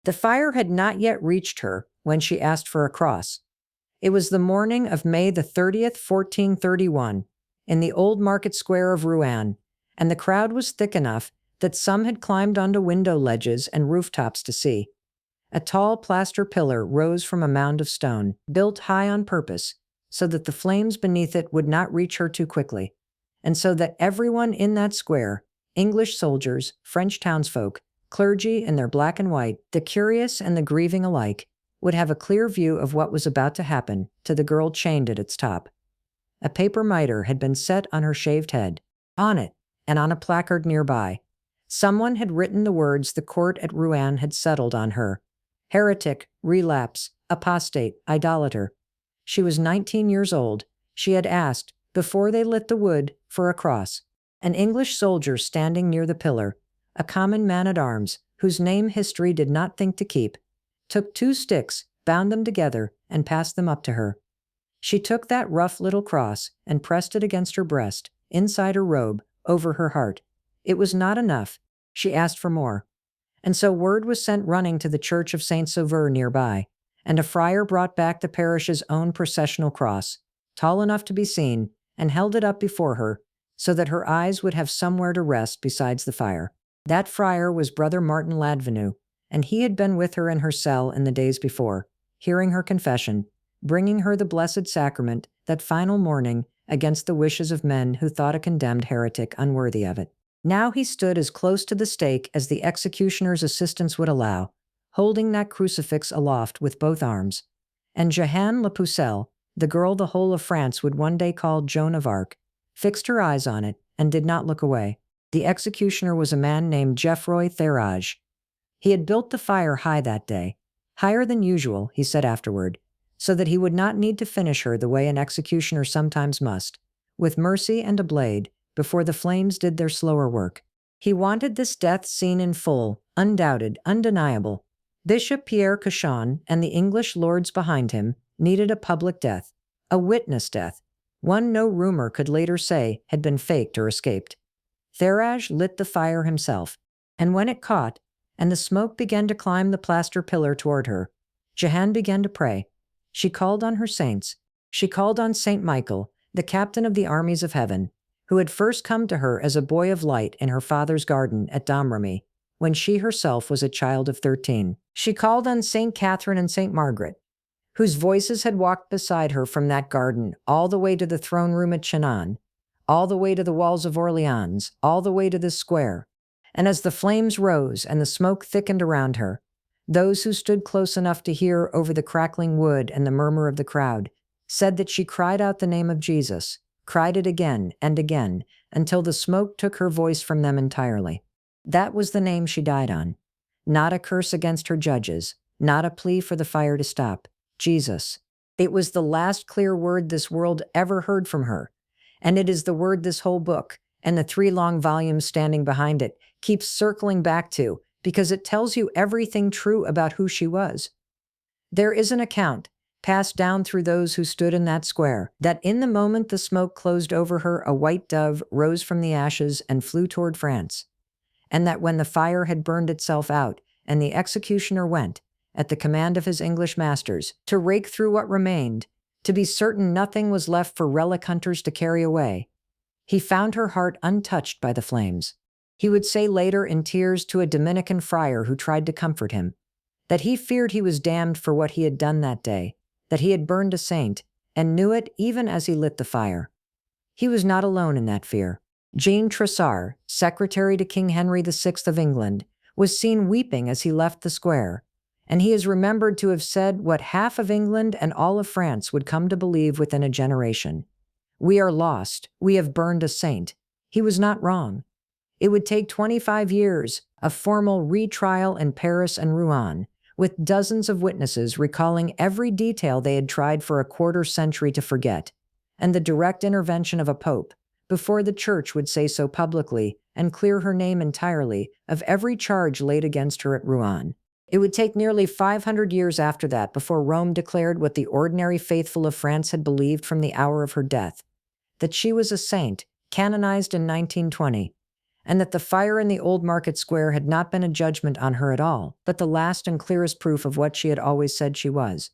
The fire had not yet reached her when she asked for a cross. It was the morning of May the 30th, 1431, in the old market square of Rouen, and the crowd was thick enough that some had climbed onto window ledges and rooftops to see. A tall plaster pillar rose from a mound of stone, built high on purpose, so that the flames beneath it would not reach her too quickly, and so that everyone in that square, English soldiers, French townsfolk, clergy in their black and white, the curious and the grieving alike, would have a clear view of what was about to happen to the girl chained at its top. A paper mitre had been set on her shaved head. On it, and on a placard nearby, someone had written the words the court at Rouen had settled on her: heretic, relapse, apostate, idolater. She was 19 years old. She had asked, before they lit the wood, for a cross. An English soldier standing near the pillar, a common man-at-arms, whose name history did not think to keep, took 2 sticks, bound them together, and passed them up to her. She took that rough little cross and pressed it against her breast, inside her robe, over her heart. It was not enough. She asked for more. And so word was sent running to the church of Saint Sauveur nearby, and a friar brought back the parish's own processional cross, tall enough to be seen, and held it up before her, so that her eyes would have somewhere to rest besides the fire. That friar was Brother Martin Ladvenu, and he had been with her in her cell in the days before, hearing her confession, bringing her the Blessed Sacrament that final morning against the wishes of men who thought a condemned heretic unworthy of it. Now he stood as close to the stake as the executioner's assistants would allow, holding that crucifix aloft with both arms. And Jehanne Le Pucelle, the girl the whole of France would one day call Joan of Arc, fixed her eyes on it and did not look away. The executioner was a man named Geoffroy Therage. He had built the fire high that day, higher than usual, he said afterward, so that he would not need to finish her the way an executioner sometimes must, with mercy and a blade, before the flames did their slower work. He wanted this death seen in full, undoubted, undeniable. Bishop Pierre Cauchon and the English lords behind him needed a public death, a witness death, one no rumor could later say had been faked or escaped. Therage lit the fire himself, and when it caught, and the smoke began to climb the plaster pillar toward her, Jehanne began to pray. She called on her saints. She called on Saint Michael, the captain of the armies of heaven, who had first come to her as a boy of light in her father's garden at Domrémy, when she herself was a child of 13. She called on Saint Catherine and Saint Margaret, whose voices had walked beside her from that garden all the way to the throne room at Chinon, all the way to the walls of Orleans, all the way to the square. And as the flames rose and the smoke thickened around her, those who stood close enough to hear over the crackling wood and the murmur of the crowd said that she cried out the name of Jesus, cried it again and again, until the smoke took her voice from them entirely. That was the name she died on. Not a curse against her judges, not a plea for the fire to stop. Jesus. It was the last clear word this world ever heard from her, and it is the word this whole book, and the 3 long volumes standing behind it, keeps circling back to, because it tells you everything true about who she was. There is an account, passed down through those who stood in that square, that in the moment the smoke closed over her, a white dove rose from the ashes and flew toward France, and that when the fire had burned itself out, and the executioner went, at the command of his English masters, to rake through what remained, to be certain nothing was left for relic hunters to carry away, he found her heart untouched by the flames. He would say later in tears to a Dominican friar who tried to comfort him, that he feared he was damned for what he had done that day, that he had burned a saint, and knew it even as he lit the fire. He was not alone in that fear. Jean Tressart, secretary to King Henry VI of England, was seen weeping as he left the square, and he is remembered to have said what half of England and all of France would come to believe within a generation. We are lost. We have burned a saint. He was not wrong. It would take 25 years of formal retrial in Paris and Rouen, with dozens of witnesses recalling every detail they had tried for a quarter century to forget, and the direct intervention of a pope, before the church would say so publicly and clear her name entirely of every charge laid against her at Rouen. It would take nearly 500 years after that before Rome declared what the ordinary faithful of France had believed from the hour of her death, that she was a saint, canonized in 1920, and that the fire in the old market square had not been a judgment on her at all, but the last and clearest proof of what she had always said she was.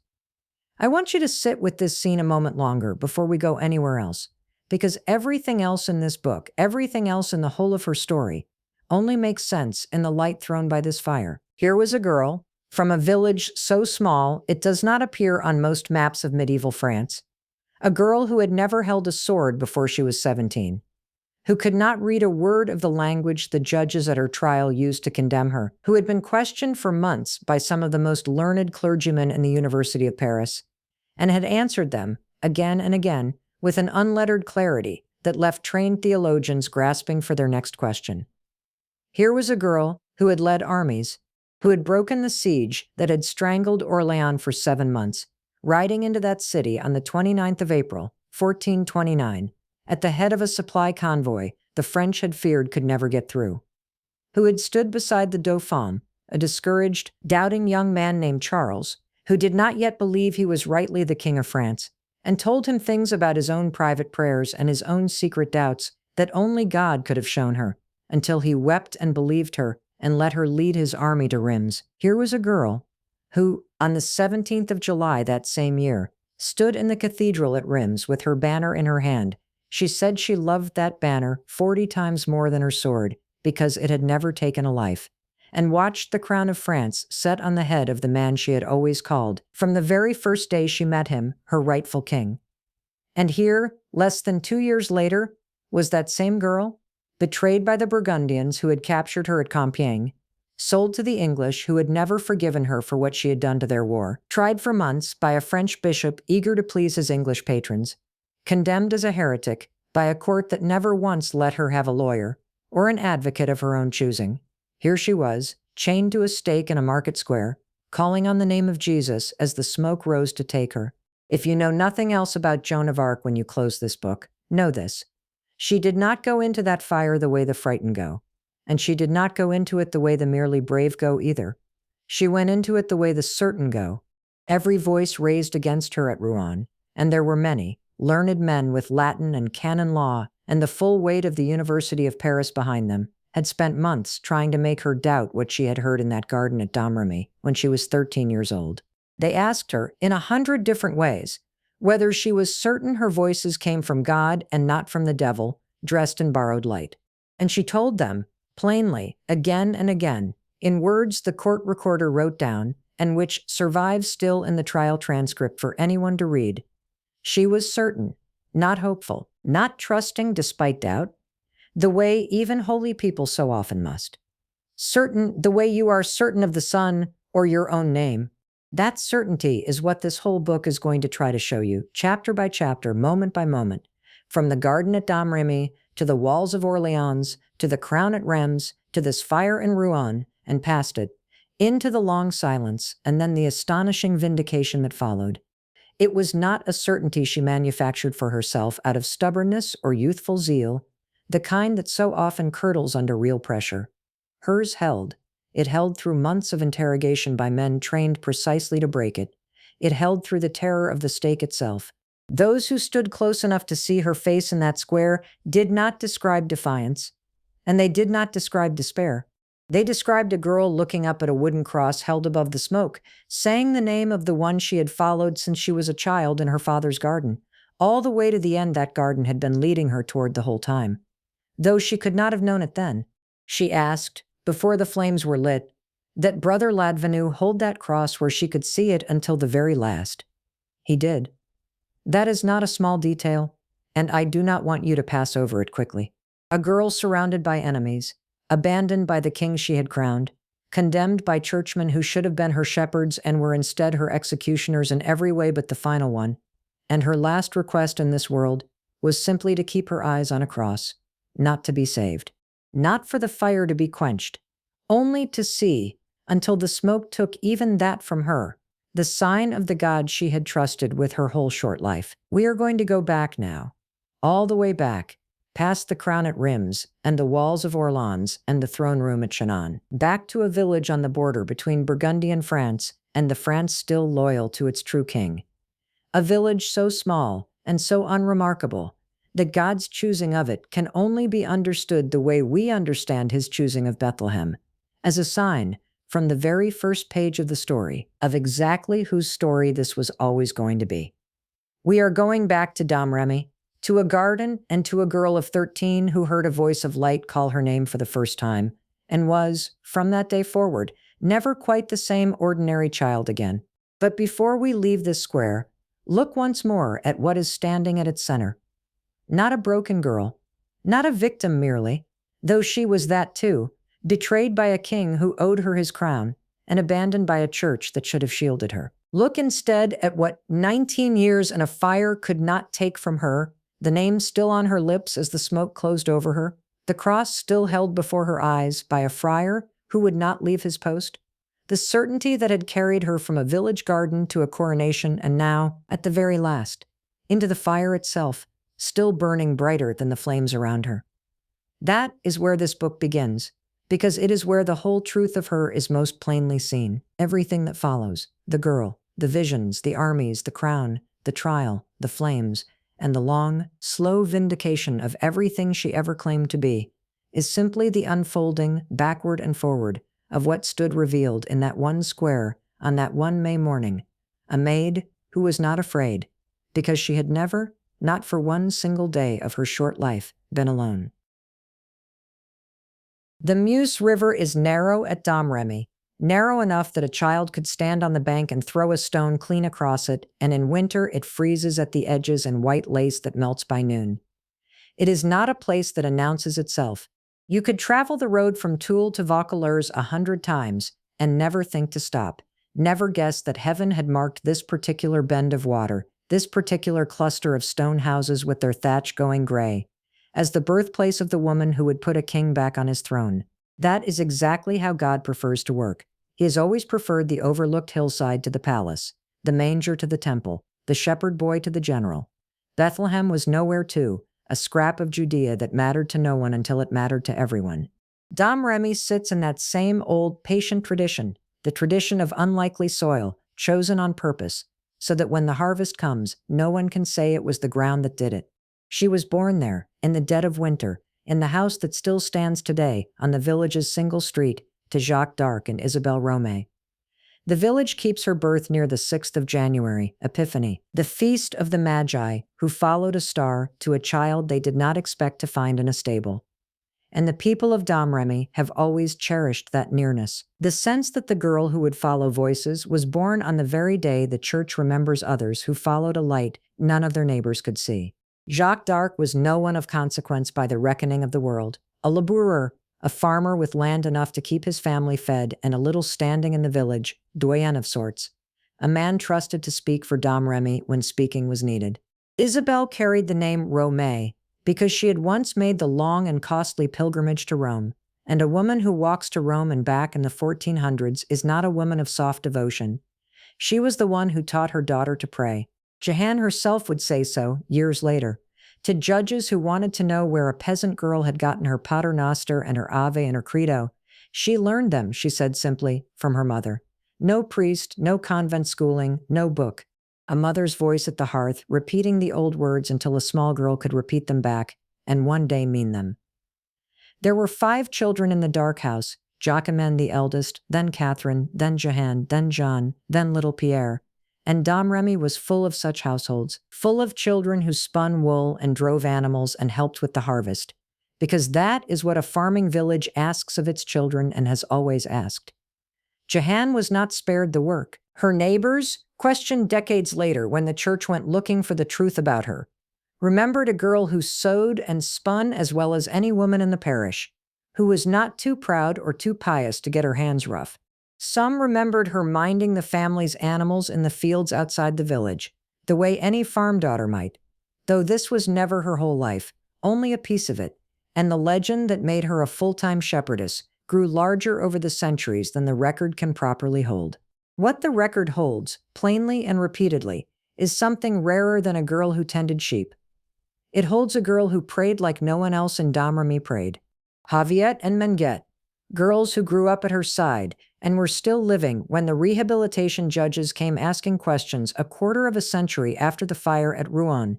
I want you to sit with this scene a moment longer before we go anywhere else, because everything else in this book, everything else in the whole of her story, only makes sense in the light thrown by this fire. Here was a girl from a village so small it does not appear on most maps of medieval France, a girl who had never held a sword before she was 17, who could not read a word of the language the judges at her trial used to condemn her, who had been questioned for months by some of the most learned clergymen in the University of Paris, and had answered them, again and again, with an unlettered clarity that left trained theologians grasping for their next question. Here was a girl who had led armies, who had broken the siege that had strangled Orléans for 7 months, riding into that city on the 29th of April, 1429, at the head of a supply convoy the French had feared could never get through, who had stood beside the Dauphin, a discouraged, doubting young man named Charles, who did not yet believe he was rightly the King of France, and told him things about his own private prayers and his own secret doubts that only God could have shown her, until he wept and believed her and let her lead his army to Rheims. Here was a girl who, on the 17th of July that same year, stood in the cathedral at Rheims with her banner in her hand. She said she loved that banner 40 times more than her sword because it had never taken a life, and watched the crown of France set on the head of the man she had always called, from the very first day she met him, her rightful king. And here, less than 2 years later, was that same girl, betrayed by the Burgundians who had captured her at Compiègne, sold to the English who had never forgiven her for what she had done to their war, tried for months by a French bishop eager to please his English patrons, condemned as a heretic by a court that never once let her have a lawyer or an advocate of her own choosing. Here she was, chained to a stake in a market square, calling on the name of Jesus as the smoke rose to take her. If you know nothing else about Joan of Arc when you close this book, know this. She did not go into that fire the way the frightened go, and she did not go into it the way the merely brave go either. She went into it the way the certain go. Every voice raised against her at Rouen, and there were many, learned men with Latin and canon law and the full weight of the University of Paris behind them, had spent months trying to make her doubt what she had heard in that garden at Domrémy when she was 13 years old. They asked her, in 100 different ways, whether she was certain her voices came from God and not from the devil, dressed in borrowed light. And she told them, plainly, again and again, in words the court recorder wrote down, and which survive still in the trial transcript for anyone to read. She was certain, not hopeful, not trusting despite doubt, the way even holy people so often must. Certain the way you are certain of the sun or your own name. That certainty is what this whole book is going to try to show you, chapter by chapter, moment by moment, from the garden at Domrémy to the walls of Orléans, to the crown at Rheims, to this fire in Rouen, and past it, into the long silence, and then the astonishing vindication that followed. It was not a certainty she manufactured for herself out of stubbornness or youthful zeal, the kind that so often curdles under real pressure. Hers held. It held through months of interrogation by men trained precisely to break it. It held through the terror of the stake itself. Those who stood close enough to see her face in that square did not describe defiance, and they did not describe despair. They described a girl looking up at a wooden cross held above the smoke, saying the name of the one she had followed since she was a child in her father's garden. All the way to the end that garden had been leading her toward the whole time. Though she could not have known it then, she asked, before the flames were lit, that Brother Ladvenu hold that cross where she could see it until the very last. He did. That is not a small detail, and I do not want you to pass over it quickly. A girl surrounded by enemies, abandoned by the king she had crowned, condemned by churchmen who should have been her shepherds and were instead her executioners in every way but the final one, and her last request in this world was simply to keep her eyes on a cross, not to be saved, not for the fire to be quenched, only to see, until the smoke took even that from her, the sign of the God she had trusted with her whole short life. We are going to go back now, all the way back, past the crown at Rheims and the walls of Orléans and the throne room at Chinon, back to a village on the border between Burgundian France and the France still loyal to its true king. A village so small and so unremarkable that God's choosing of it can only be understood the way we understand his choosing of Bethlehem, as a sign, from the very first page of the story, of exactly whose story this was always going to be. We are going back to Domrémy, to a garden and to a girl of 13 who heard a voice of light call her name for the first time, and was, from that day forward, never quite the same ordinary child again. But before we leave this square, look once more at what is standing at its center. Not a broken girl, not a victim merely, though she was that too, betrayed by a king who owed her his crown, and abandoned by a church that should have shielded her. Look instead at what 19 years and a fire could not take from her, the name still on her lips as the smoke closed over her, the cross still held before her eyes by a friar who would not leave his post, the certainty that had carried her from a village garden to a coronation and now, at the very last, into the fire itself, still burning brighter than the flames around her. That is where this book begins, because it is where the whole truth of her is most plainly seen. Everything that follows, the girl, the visions, the armies, the crown, the trial, the flames, and the long, slow vindication of everything she ever claimed to be, is simply the unfolding, backward and forward, of what stood revealed in that one square on that one May morning, a maid who was not afraid, because she had never, not for one single day of her short life, been alone. The Meuse River is narrow at Domrémy, narrow enough that a child could stand on the bank and throw a stone clean across it, and in winter it freezes at the edges in white lace that melts by noon. It is not a place that announces itself. You could travel the road from Toul to Vaucouleurs 100 times and never think to stop, never guess that heaven had marked this particular bend of water, this particular cluster of stone houses with their thatch going gray, as the birthplace of the woman who would put a king back on his throne. That is exactly how God prefers to work. He has always preferred the overlooked hillside to the palace, the manger to the temple, the shepherd boy to the general. Bethlehem was nowhere too, a scrap of Judea that mattered to no one until it mattered to everyone. Domrémy sits in that same old, patient tradition, the tradition of unlikely soil, chosen on purpose, so that when the harvest comes, no one can say it was the ground that did it. She was born there, in the dead of winter, in the house that still stands today on the village's single street to Jacques d'Arc and Isabelle Romay. The village keeps her birth near the 6th of January, Epiphany, the feast of the Magi who followed a star to a child they did not expect to find in a stable. And the people of Domrémy have always cherished that nearness, the sense that the girl who would follow voices was born on the very day the church remembers others who followed a light none of their neighbors could see. Jacques d'Arc was no one of consequence by the reckoning of the world, a labourer, a farmer with land enough to keep his family fed and a little standing in the village, doyen of sorts, a man trusted to speak for Domrémy when speaking was needed. Isabelle carried the name Romay because she had once made the long and costly pilgrimage to Rome, and a woman who walks to Rome and back in the 1400s is not a woman of soft devotion. She was the one who taught her daughter to pray. Jehan herself would say so, years later, to judges who wanted to know where a peasant girl had gotten her paternoster and her ave and her credo. She learned them, she said simply, from her mother. No priest, no convent schooling, no book. A mother's voice at the hearth, repeating the old words until a small girl could repeat them back, and one day mean them. There were 5 children in the dark house, Jacquemin the eldest, then Catherine, then Jehan, then Jean, then little Pierre. And Domrémy was full of such households, full of children who spun wool and drove animals and helped with the harvest, because that is what a farming village asks of its children and has always asked. Jehan was not spared the work. Her neighbors, questioned decades later when the church went looking for the truth about her, remembered a girl who sewed and spun as well as any woman in the parish, who was not too proud or too pious to get her hands rough. Some remembered her minding the family's animals in the fields outside the village, the way any farm daughter might, though this was never her whole life, only a piece of it, and the legend that made her a full-time shepherdess grew larger over the centuries than the record can properly hold. What the record holds, plainly and repeatedly, is something rarer than a girl who tended sheep. It holds a girl who prayed like no one else in Domrémy prayed. Javiette and Menguette, girls who grew up at her side and were still living when the rehabilitation judges came asking questions a quarter of a century after the fire at Rouen,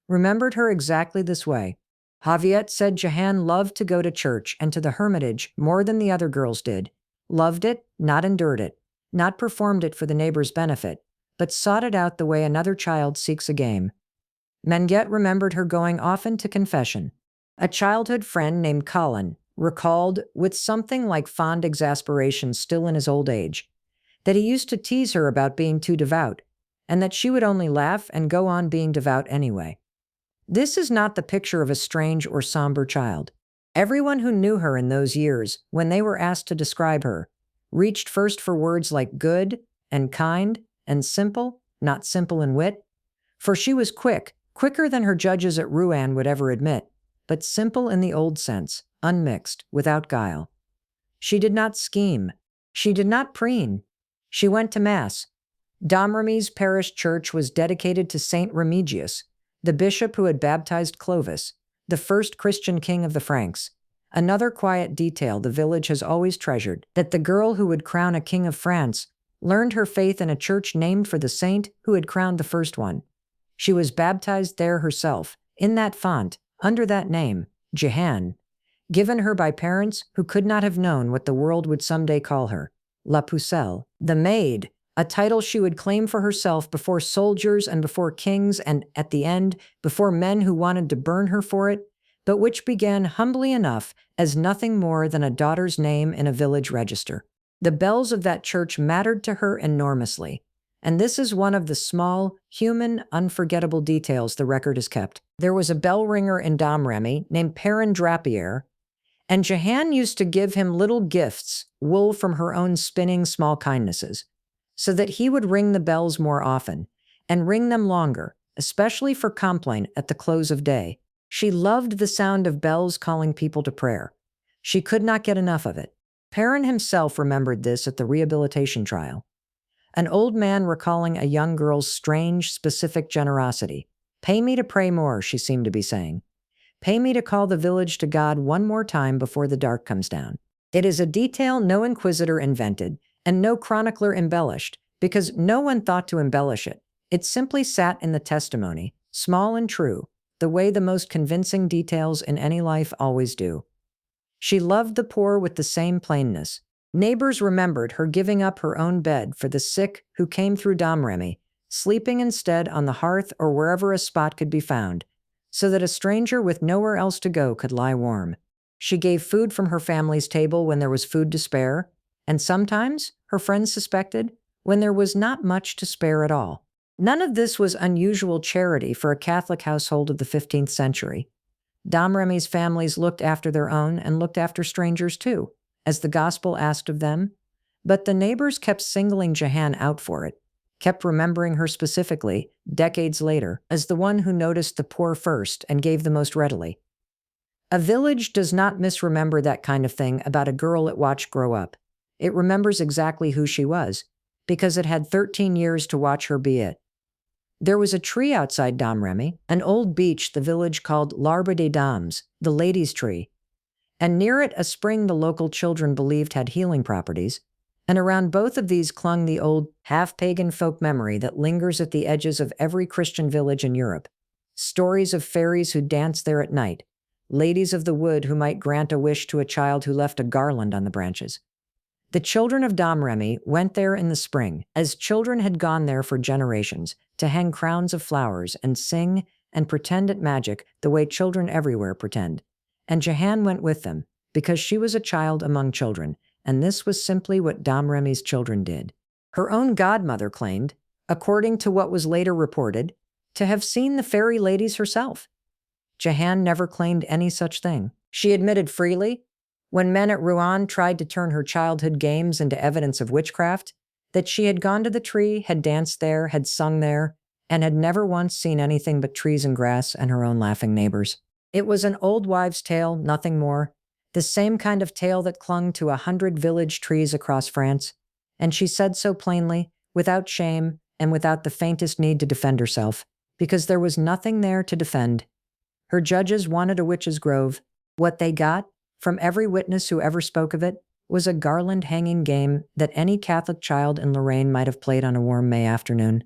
remembered her exactly this way. Javiette said Jehan loved to go to church and to the hermitage more than the other girls did. Loved it, not endured it, not performed it for the neighbor's benefit, but sought it out the way another child seeks a game. Menguet remembered her going often to confession. A childhood friend named Colin recalled, with something like fond exasperation still in his old age, that he used to tease her about being too devout, and that she would only laugh and go on being devout anyway. This is not the picture of a strange or somber child. Everyone who knew her in those years, when they were asked to describe her, reached first for words like good and kind and simple, not simple in wit, for she was quicker than her judges at Rouen would ever admit, but simple in the old sense, unmixed, without guile. She did not scheme. She did not preen. She went to Mass. Domrémy's parish church was dedicated to Saint Remigius, the bishop who had baptized Clovis, the first Christian king of the Franks. Another quiet detail the village has always treasured, that the girl who would crown a king of France learned her faith in a church named for the saint who had crowned the first one. She was baptized there herself, in that font, under that name, Jehan, given her by parents who could not have known what the world would someday call her, La Pucelle, the Maid, a title she would claim for herself before soldiers and before kings and, at the end, before men who wanted to burn her for it, but which began humbly enough as nothing more than a daughter's name in a village register. The bells of that church mattered to her enormously, and this is one of the small, human, unforgettable details the record has kept. There was a bell ringer in Domrémy named Perrin Drapier, and Jehan used to give him little gifts, wool from her own spinning, small kindnesses, so that he would ring the bells more often, and ring them longer, especially for Compiègne at the close of day. She loved the sound of bells calling people to prayer. She could not get enough of it. Perrin himself remembered this at the rehabilitation trial. An old man recalling a young girl's strange, specific generosity. "Pay me to pray more," she seemed to be saying. "Pay me to call the village to God one more time before the dark comes down." It is a detail no inquisitor invented and no chronicler embellished, because no one thought to embellish it. It simply sat in the testimony, small and true, the way the most convincing details in any life always do. She loved the poor with the same plainness. Neighbors remembered her giving up her own bed for the sick who came through Domrémy, sleeping instead on the hearth or wherever a spot could be found, so that a stranger with nowhere else to go could lie warm. She gave food from her family's table when there was food to spare, and sometimes, her friends suspected, when there was not much to spare at all. None of this was unusual charity for a Catholic household of the 15th century. Domrémy's families looked after their own and looked after strangers too, as the gospel asked of them, but the neighbors kept singling Jehan out for it, kept remembering her specifically, decades later, as the one who noticed the poor first and gave the most readily. A village does not misremember that kind of thing about a girl it watched grow up. It remembers exactly who she was, because it had 13 years to watch her be it. There was a tree outside Domrémy, an old beech the village called l'Arbre des Dames, the ladies' tree, and near it a spring the local children believed had healing properties, and around both of these clung the old, half-pagan folk memory that lingers at the edges of every Christian village in Europe. Stories of fairies who danced there at night, ladies of the wood who might grant a wish to a child who left a garland on the branches. The children of Domrémy went there in the spring, as children had gone there for generations, to hang crowns of flowers and sing and pretend at magic the way children everywhere pretend. And Jehan went with them, because she was a child among children, and this was simply what Domrémy's children did. Her own godmother claimed, according to what was later reported, to have seen the fairy ladies herself. Jehan never claimed any such thing. She admitted freely, when men at Rouen tried to turn her childhood games into evidence of witchcraft, that she had gone to the tree, had danced there, had sung there, and had never once seen anything but trees and grass and her own laughing neighbors. It was an old wives' tale, nothing more, the same kind of tale that clung to 100 village trees across France, and she said so plainly, without shame, and without the faintest need to defend herself, because there was nothing there to defend. Her judges wanted a witch's grove. What they got, from every witness who ever spoke of it, was a garland-hanging game that any Catholic child in Lorraine might have played on a warm May afternoon.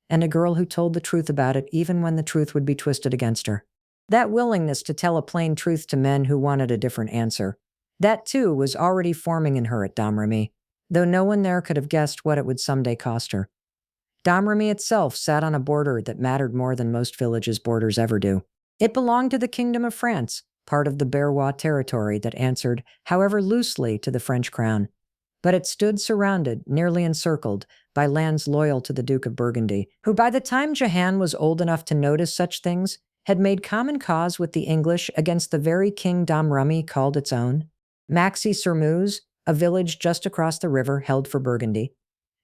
and a girl who told the truth about it even when the truth would be twisted against her. That willingness to tell a plain truth to men who wanted a different answer, that too was already forming in her at Domrémy, though no one there could have guessed what it would someday cost her. Domrémy itself sat on a border that mattered more than most villages' borders ever do. It belonged to the Kingdom of France, part of the Berrois territory that answered, however loosely, to the French crown. But it stood surrounded, nearly encircled, by lands loyal to the Duke of Burgundy, who by the time Johann was old enough to notice such things, had made common cause with the English against the very king Domrémy called its own. Maxey-sur-Meuse, a village just across the river, held for Burgundy.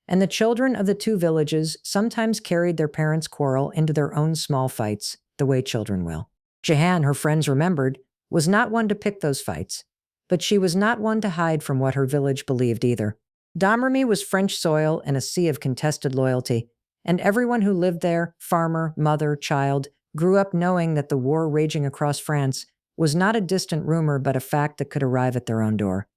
And the children of the two villages sometimes carried their parents' quarrel into their own small fights, the way children will. Johann, her friends remembered, was not one to pick those fights, but she was not one to hide from what her village believed either. Domrémy was French soil and a sea of contested loyalty, and everyone who lived there, farmer, mother, child, grew up knowing that the war raging across France was not a distant rumor but a fact that could arrive at their own door.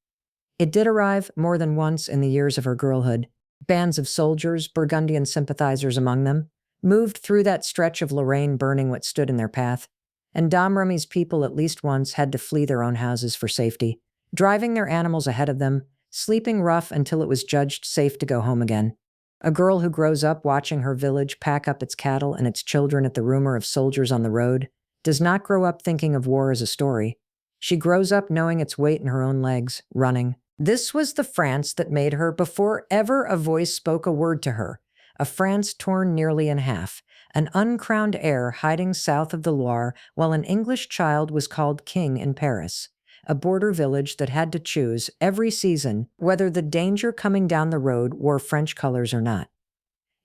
It did arrive more than once in the years of her girlhood. Bands of soldiers, Burgundian sympathizers among them, moved through that stretch of Lorraine burning what stood in their path, and Domrémy's people at least once had to flee their own houses for safety, driving their animals ahead of them, sleeping rough until it was judged safe to go home again. A girl who grows up watching her village pack up its cattle and its children at the rumor of soldiers on the road does not grow up thinking of war as a story. She grows up knowing its weight in her own legs, running. This was the France that made her before ever a voice spoke a word to her, a France torn nearly in half, an uncrowned heir hiding south of the Loire while an English child was called king in Paris, a border village that had to choose every season whether the danger coming down the road wore French colors or not.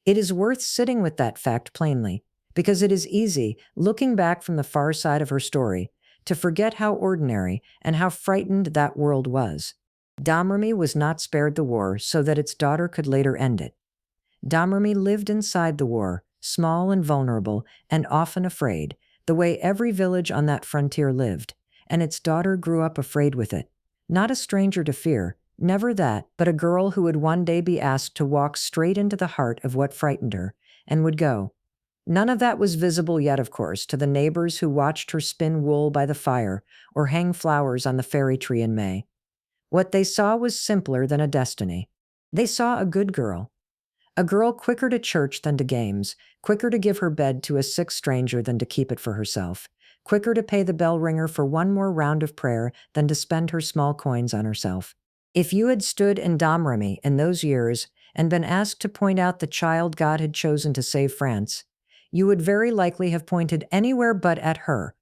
It is worth sitting with that fact plainly, because it is easy, looking back from the far side of her story, to forget how ordinary and how frightened that world was. Domrémy was not spared the war so that its daughter could later end it. Domrémy lived inside the war, small and vulnerable, and often afraid, the way every village on that frontier lived, and its daughter grew up afraid with it. Not a stranger to fear, never that, but a girl who would one day be asked to walk straight into the heart of what frightened her, and would go. None of that was visible yet, of course, to the neighbors who watched her spin wool by the fire or hang flowers on the fairy tree in May. What they saw was simpler than a destiny. They saw a good girl. A girl quicker to church than to games, quicker to give her bed to a sick stranger than to keep it for herself, quicker to pay the bell ringer for one more round of prayer than to spend her small coins on herself. If you had stood in Domrémy in those years and been asked to point out the child God had chosen to save France, you would very likely have pointed anywhere but at her.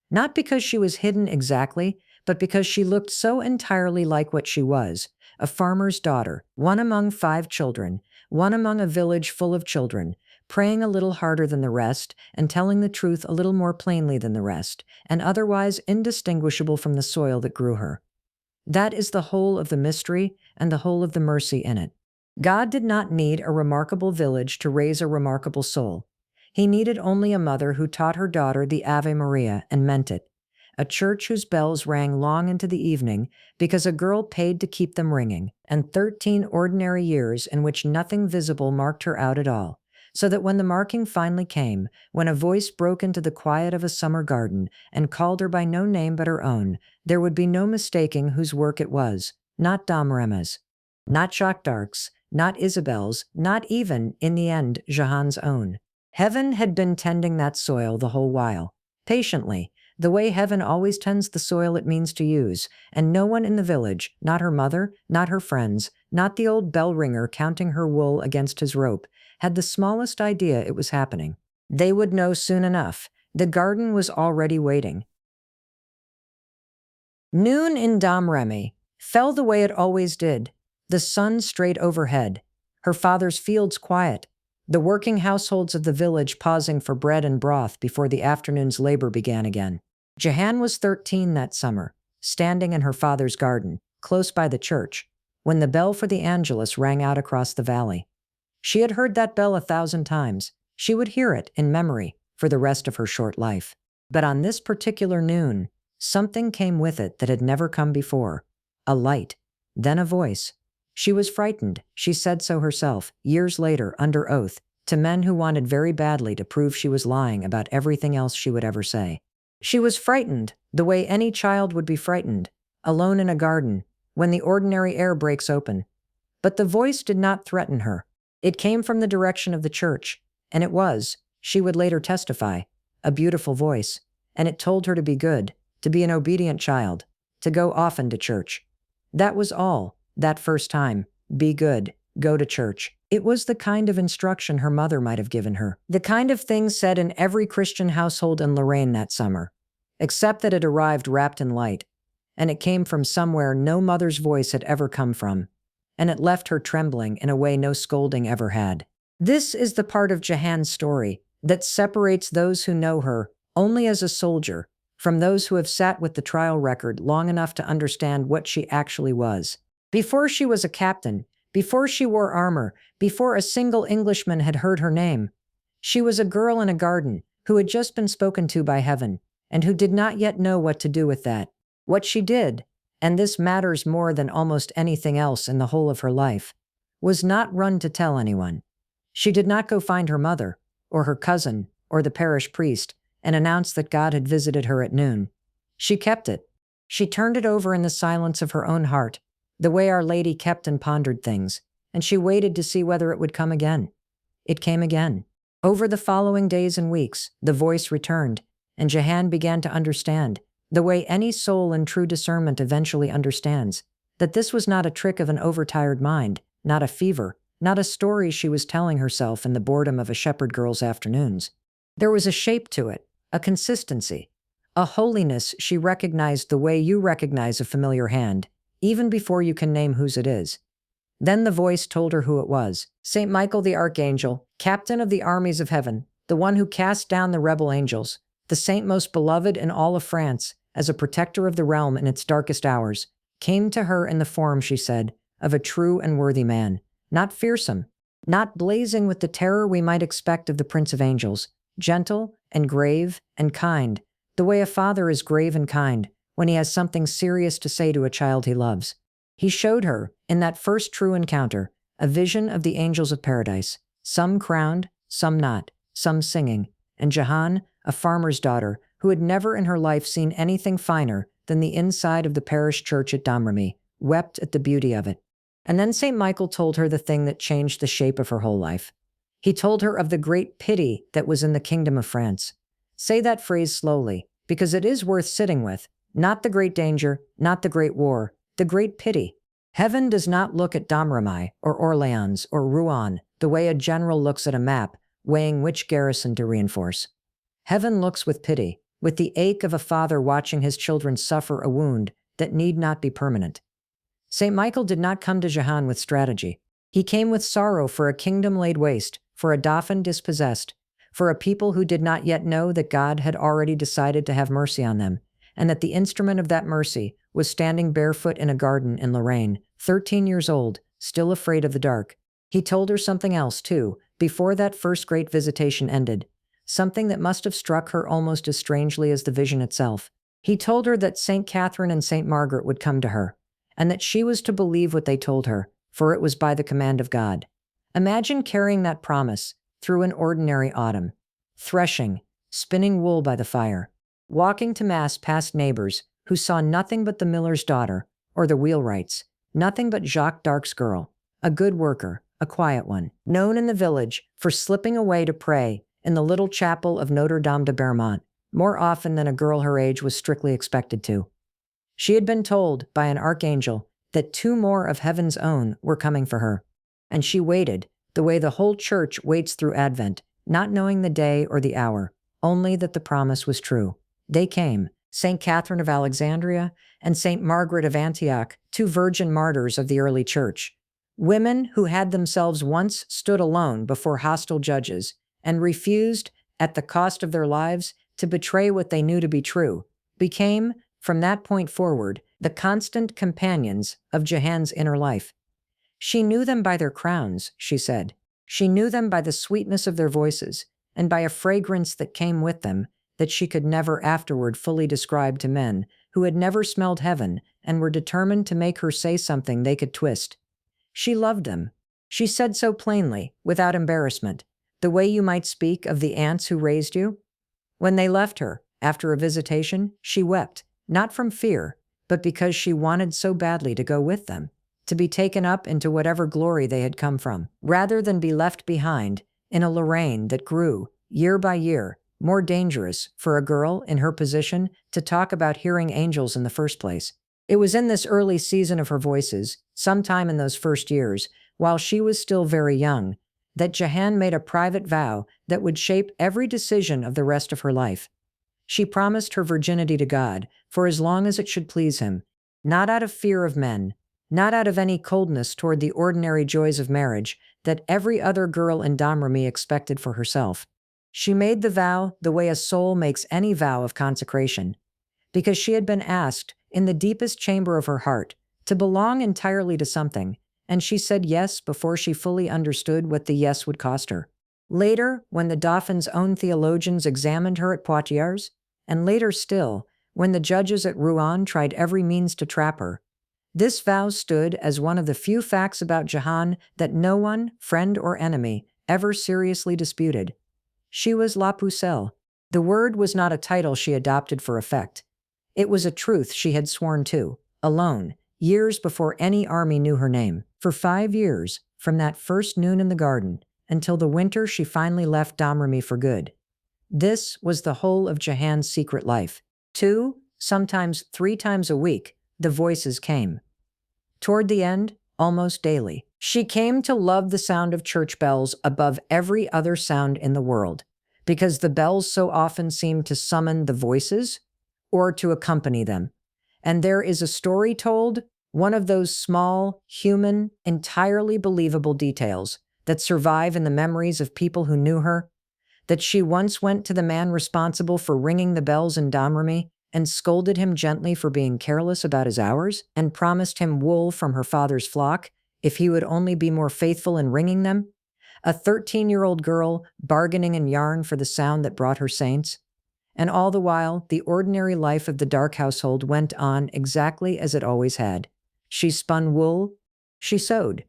Not because she was hidden exactly, but because she looked so entirely like what she was, a farmer's daughter, one among 5 children, one among a village full of children, praying a little harder than the rest and telling the truth a little more plainly than the rest, and otherwise indistinguishable from the soil that grew her. That is the whole of the mystery and the whole of the mercy in it. God did not need a remarkable village to raise a remarkable soul. He needed only a mother who taught her daughter the Ave Maria and meant it, a church whose bells rang long into the evening because a girl paid to keep them ringing, and 13 ordinary years in which nothing visible marked her out at all, so that when the marking finally came, when a voice broke into the quiet of a summer garden and called her by no name but her own, there would be no mistaking whose work it was, not Domrémy's, not Jacques d'Arc's, not Isabel's, not even, in the end, Johann's own. Heaven had been tending that soil the whole while, patiently, the way heaven always tends the soil it means to use, and no one in the village, not her mother, not her friends, not the old bell ringer counting her wool against his rope, had the smallest idea it was happening. They would know soon enough. The garden was already waiting. Noon in Domrémy fell the way it always did, the sun straight overhead, her father's fields quiet, the working households of the village pausing for bread and broth before the afternoon's labor began again. Johann was 13 that summer, standing in her father's garden, close by the church, when the bell for the Angelus rang out across the valley. She had heard that bell 1,000 times. She would hear it in memory for the rest of her short life. But on this particular noon, something came with it that had never come before. A light, then a voice. She was frightened. She said so herself, years later, under oath. to men who wanted very badly to prove she was lying about everything else she would ever say. She was frightened, the way any child would be frightened, alone in a garden, when the ordinary air breaks open. But the voice did not threaten her. It came from the direction of the church, and it was, she would later testify, a beautiful voice, and it told her to be good, to be an obedient child, to go often to church. That was all, that first time. Be good, go to church. It was the kind of instruction her mother might have given her, the kind of thing said in every Christian household in Lorraine that summer, except that it arrived wrapped in light, and it came from somewhere no mother's voice had ever come from, and it left her trembling in a way no scolding ever had. This is the part of Jehan's story that separates those who know her only as a soldier from those who have sat with the trial record long enough to understand what she actually was. Before she was a captain, before she wore armor, before a single Englishman had heard her name, she was a girl in a garden who had just been spoken to by heaven and who did not yet know what to do with that. What she did, and this matters more than almost anything else in the whole of her life, was not run to tell anyone. She did not go find her mother, or her cousin, or the parish priest, and announce that God had visited her at noon. She kept it. She turned it over in the silence of her own heart, the way Our Lady kept and pondered things, and she waited to see whether it would come again. It came again. Over the following days and weeks, the voice returned, and Jehan began to understand, the way any soul in true discernment eventually understands, that this was not a trick of an overtired mind, not a fever, not a story she was telling herself in the boredom of a shepherd girl's afternoons. There was a shape to it, a consistency, a holiness she recognized the way you recognize a familiar hand, even before you can name whose it is. Then the voice told her who it was. Saint Michael the Archangel, captain of the armies of heaven, the one who cast down the rebel angels, the saint most beloved in all of France, as a protector of the realm in its darkest hours, came to her in the form, she said, of a true and worthy man, not fearsome, not blazing with the terror we might expect of the Prince of Angels, gentle and grave and kind, the way a father is grave and kind when he has something serious to say to a child he loves. He showed her, in that first true encounter, a vision of the angels of paradise, some crowned, some not, some singing, and Jehan, a farmer's daughter, who had never in her life seen anything finer than the inside of the parish church at Domrémy, wept at the beauty of it. And then St. Michael told her the thing that changed the shape of her whole life. He told her of the great pity that was in the kingdom of France. Say that phrase slowly, because it is worth sitting with. Not the great danger, not the great war, the great pity. Heaven does not look at Domrémy or Orléans or Rouen the way a general looks at a map, weighing which garrison to reinforce. Heaven looks with pity, with the ache of a father watching his children suffer a wound that need not be permanent. St. Michael did not come to Jehan with strategy. He came with sorrow for a kingdom laid waste, for a dauphin dispossessed, for a people who did not yet know that God had already decided to have mercy on them, and that the instrument of that mercy was standing barefoot in a garden in Lorraine, 13 years old, still afraid of the dark. He told her something else, too, before that first great visitation ended, something that must have struck her almost as strangely as the vision itself. He told her that St. Catherine and St. Margaret would come to her, and that she was to believe what they told her, for it was by the command of God. Imagine carrying that promise through an ordinary autumn, threshing, spinning wool by the fire, walking to Mass past neighbors who saw nothing but the miller's daughter, or the wheelwright's, nothing but Jacques d'Arc's girl, a good worker, a quiet one, known in the village for slipping away to pray in the little chapel of Notre Dame de Bermont, more often than a girl her age was strictly expected to. She had been told by an archangel that 2 more of heaven's own were coming for her, and she waited, the way the whole church waits through Advent, not knowing the day or the hour, only that the promise was true. They came, St. Catherine of Alexandria and St. Margaret of Antioch, 2 virgin martyrs of the early church, women who had themselves once stood alone before hostile judges and refused, at the cost of their lives, to betray what they knew to be true, became, from that point forward, the constant companions of Jehan's inner life. She knew them by their crowns, she said. She knew them by the sweetness of their voices, and by a fragrance that came with them that she could never afterward fully describe to men who had never smelled heaven and were determined to make her say something they could twist. She loved them. She said so plainly, without embarrassment, the way you might speak of the aunts who raised you?" When they left her, after a visitation, she wept, not from fear, but because she wanted so badly to go with them, to be taken up into whatever glory they had come from, rather than be left behind in a Lorraine that grew, year by year, more dangerous for a girl in her position to talk about hearing angels in the first place. It was in this early season of her voices, sometime in those first years, while she was still very young, that Jehan made a private vow that would shape every decision of the rest of her life. She promised her virginity to God for as long as it should please him, not out of fear of men, not out of any coldness toward the ordinary joys of marriage that every other girl in Domrémy expected for herself. She made the vow the way a soul makes any vow of consecration, because she had been asked, in the deepest chamber of her heart, to belong entirely to something, and she said yes before she fully understood what the yes would cost her. Later, when the Dauphin's own theologians examined her at Poitiers, and later still, when the judges at Rouen tried every means to trap her, this vow stood as one of the few facts about Jehan that no one, friend or enemy, ever seriously disputed. She was La Pucelle. The word was not a title she adopted for effect. It was a truth she had sworn to, alone, years before any army knew her name. For 5 years, from that first noon in the garden, until the winter she finally left Domrémy for good. This was the whole of Jehan's secret life. 2, sometimes 3 times a week, the voices came. Toward the end, almost daily. She came to love the sound of church bells above every other sound in the world, because the bells so often seemed to summon the voices or to accompany them. And there is a story told, one of those small, human, entirely believable details that survive in the memories of people who knew her, that she once went to the man responsible for ringing the bells in Domrémy and scolded him gently for being careless about his hours, and promised him wool from her father's flock if he would only be more faithful in ringing them. A 13-year-old girl bargaining in yarn for the sound that brought her saints. And all the while, the ordinary life of the Dark household went on exactly as it always had. She spun wool. She sewed.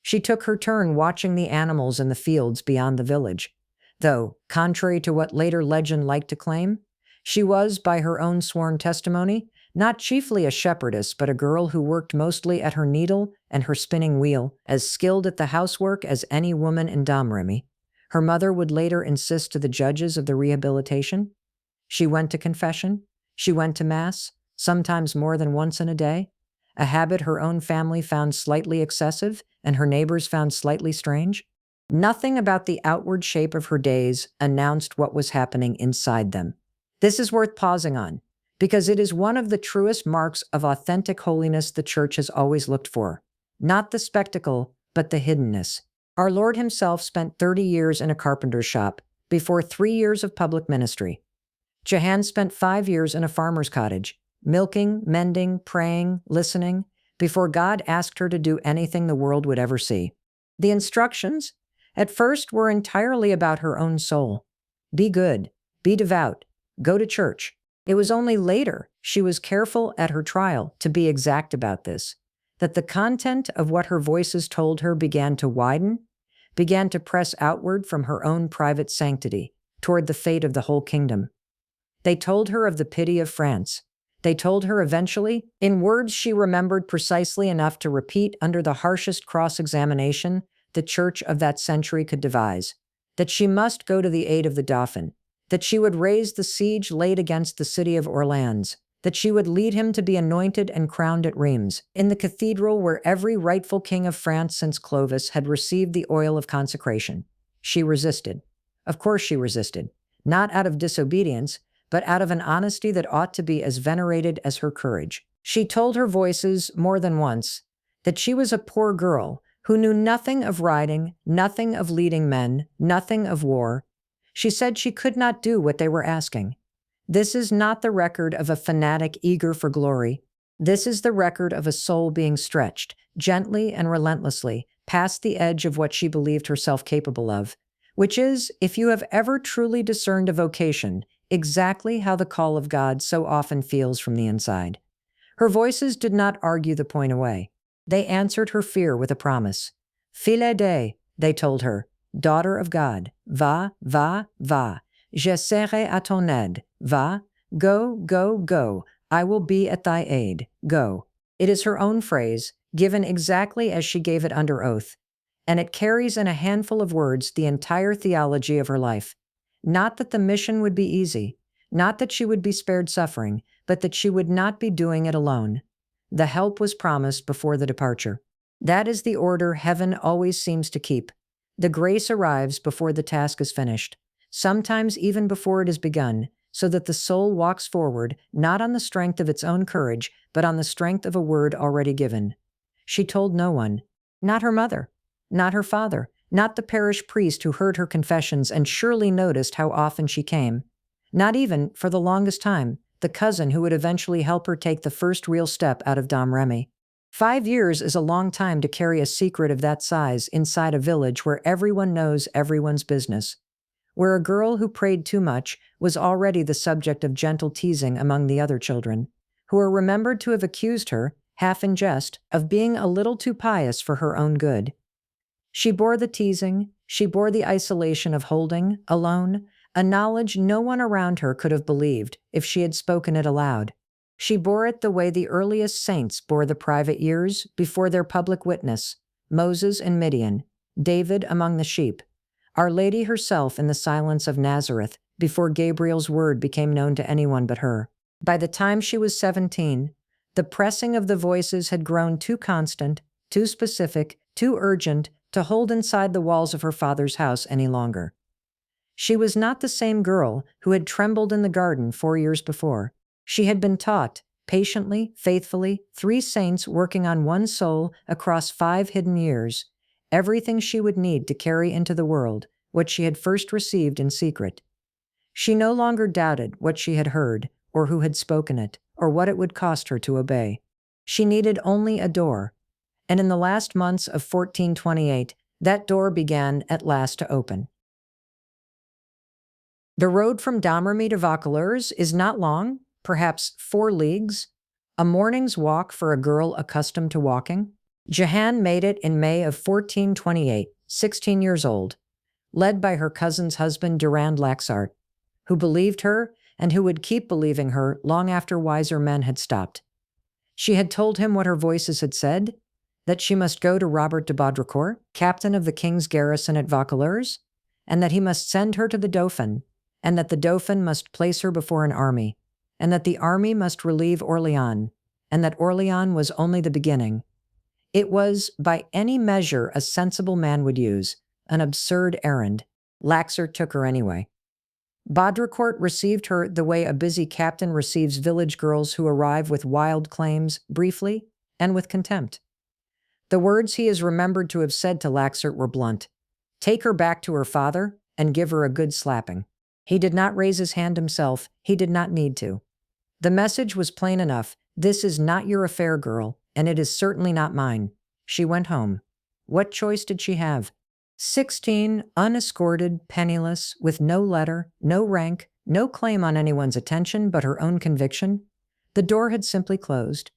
She took her turn watching the animals in the fields beyond the village. Though, contrary to what later legend liked to claim, she was, by her own sworn testimony, not chiefly a shepherdess, but a girl who worked mostly at her needle and her spinning wheel, as skilled at the housework as any woman in Domrémy. Her mother would later insist to the judges of the rehabilitation. She went to confession. She went to Mass, sometimes more than once in a day, a habit her own family found slightly excessive and her neighbors found slightly strange. Nothing about the outward shape of her days announced what was happening inside them. This is worth pausing on, because it is one of the truest marks of authentic holiness the Church has always looked for. Not the spectacle, but the hiddenness. Our Lord himself spent 30 years in a carpenter's shop before 3 years of public ministry. Jehan spent 5 years in a farmer's cottage, milking, mending, praying, listening, before God asked her to do anything the world would ever see. The instructions, at first, were entirely about her own soul. Be good, be devout, go to church. It was only later she was careful at her trial to be exact about this, that the content of what her voices told her began to widen, began to press outward from her own private sanctity toward the fate of the whole kingdom. They told her of the pity of France. They told her eventually, in words she remembered precisely enough to repeat under the harshest cross-examination the Church of that century could devise, that she must go to the aid of the Dauphin, that she would raise the siege laid against the city of Orleans, that she would lead him to be anointed and crowned at Reims, in the cathedral where every rightful king of France since Clovis had received the oil of consecration. She resisted. Of course she resisted, not out of disobedience, but out of an honesty that ought to be as venerated as her courage. She told her voices more than once that she was a poor girl who knew nothing of riding, nothing of leading men, nothing of war. She said she could not do what they were asking. This is not the record of a fanatic eager for glory. This is the record of a soul being stretched, gently and relentlessly, past the edge of what she believed herself capable of, which is, if you have ever truly discerned a vocation, exactly how the call of God so often feels from the inside. Her voices did not argue the point away. They answered her fear with a promise. Fille de, they told her, daughter of God, va, va, va. Je serai à ton aide. Va, go, go, go. I will be at thy aid. Go. It is her own phrase, given exactly as she gave it under oath, and it carries in a handful of words the entire theology of her life. Not that the mission would be easy, not that she would be spared suffering, but that she would not be doing it alone. The help was promised before the departure. That is the order heaven always seems to keep. The grace arrives before the task is finished, sometimes even before it is begun, so that the soul walks forward not on the strength of its own courage, but on the strength of a word already given. She told no one, not her mother, not her father, not the parish priest who heard her confessions and surely noticed how often she came, not even, for the longest time, the cousin who would eventually help her take the first real step out of Domrémy. 5 years is a long time to carry a secret of that size inside a village where everyone knows everyone's business, where a girl who prayed too much was already the subject of gentle teasing among the other children, who are remembered to have accused her, half in jest, of being a little too pious for her own good. She bore the teasing, she bore the isolation of holding, alone, a knowledge no one around her could have believed if she had spoken it aloud. She bore it the way the earliest saints bore the private years before their public witness, Moses in Midian, David among the sheep, Our Lady herself in the silence of Nazareth before Gabriel's word became known to anyone but her. By the time she was 17, the pressing of the voices had grown too constant, too specific, too urgent to hold inside the walls of her father's house any longer. She was not the same girl who had trembled in the garden 4 years before. She had been taught, patiently, faithfully, 3 saints working on one soul across 5 hidden years, everything she would need to carry into the world what she had first received in secret. She no longer doubted what she had heard, or who had spoken it, or what it would cost her to obey. She needed only a door, and in the last months of 1428, that door began at last to open. The road from Domrémy to Vaucouleurs is not long, perhaps 4 leagues, a morning's walk for a girl accustomed to walking. Jehanne made it in May of 1428, 16 years old, led by her cousin's husband Durand Laxart, who believed her and who would keep believing her long after wiser men had stopped. She had told him what her voices had said, that she must go to Robert de Baudricourt, captain of the king's garrison at Vaucouleurs, and that he must send her to the Dauphin, and that the Dauphin must place her before an army, and that the army must relieve Orléans, and that Orléans was only the beginning. It was, by any measure a sensible man would use, an absurd errand. Laxart took her anyway. Baudricourt received her the way a busy captain receives village girls who arrive with wild claims, briefly, and with contempt. The words he is remembered to have said to Laxart were blunt. Take her back to her father, and give her a good slapping. He did not raise his hand himself, he did not need to. The message was plain enough. This is not your affair, girl, and it is certainly not mine. She went home. What choice did she have? 16, unescorted, penniless, with no letter, no rank, no claim on anyone's attention but her own conviction. The door had simply closed,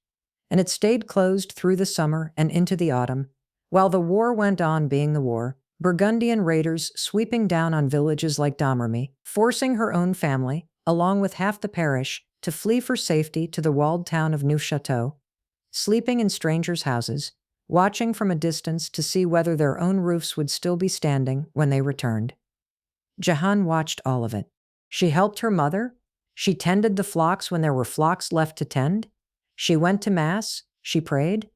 and it stayed closed through the summer and into the autumn, while the war went on being the war, Burgundian raiders sweeping down on villages like Domrémy, forcing her own family, along with half the parish, to flee for safety to the walled town of Neufchâteau, sleeping in strangers' houses, watching from a distance to see whether their own roofs would still be standing when they returned. Jehanne watched all of it. She helped her mother. She tended the flocks when there were flocks left to tend. She went to Mass. She prayed.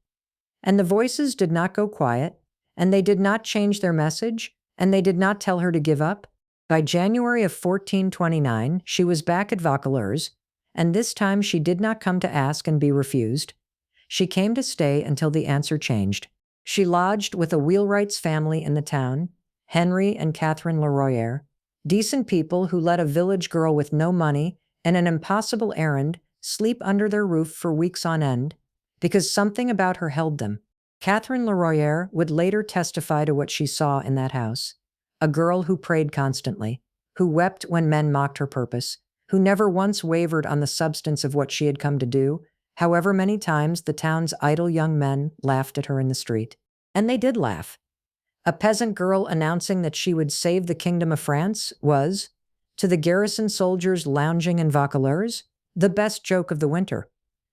And the voices did not go quiet, and they did not change their message, and they did not tell her to give up. By January of 1429, she was back at Vaucouleurs, and this time she did not come to ask and be refused. She came to stay until the answer changed. She lodged with a wheelwright's family in the town, Henry and Catherine Leroyer, decent people who let a village girl with no money and an impossible errand sleep under their roof for weeks on end, because something about her held them. Catherine Leroyer would later testify to what she saw in that house. A girl who prayed constantly, who wept when men mocked her purpose, who never once wavered on the substance of what she had come to do, however many times the town's idle young men laughed at her in the street. And they did laugh. A peasant girl announcing that she would save the kingdom of France was, to the garrison soldiers lounging in Vaucouleurs, the best joke of the winter.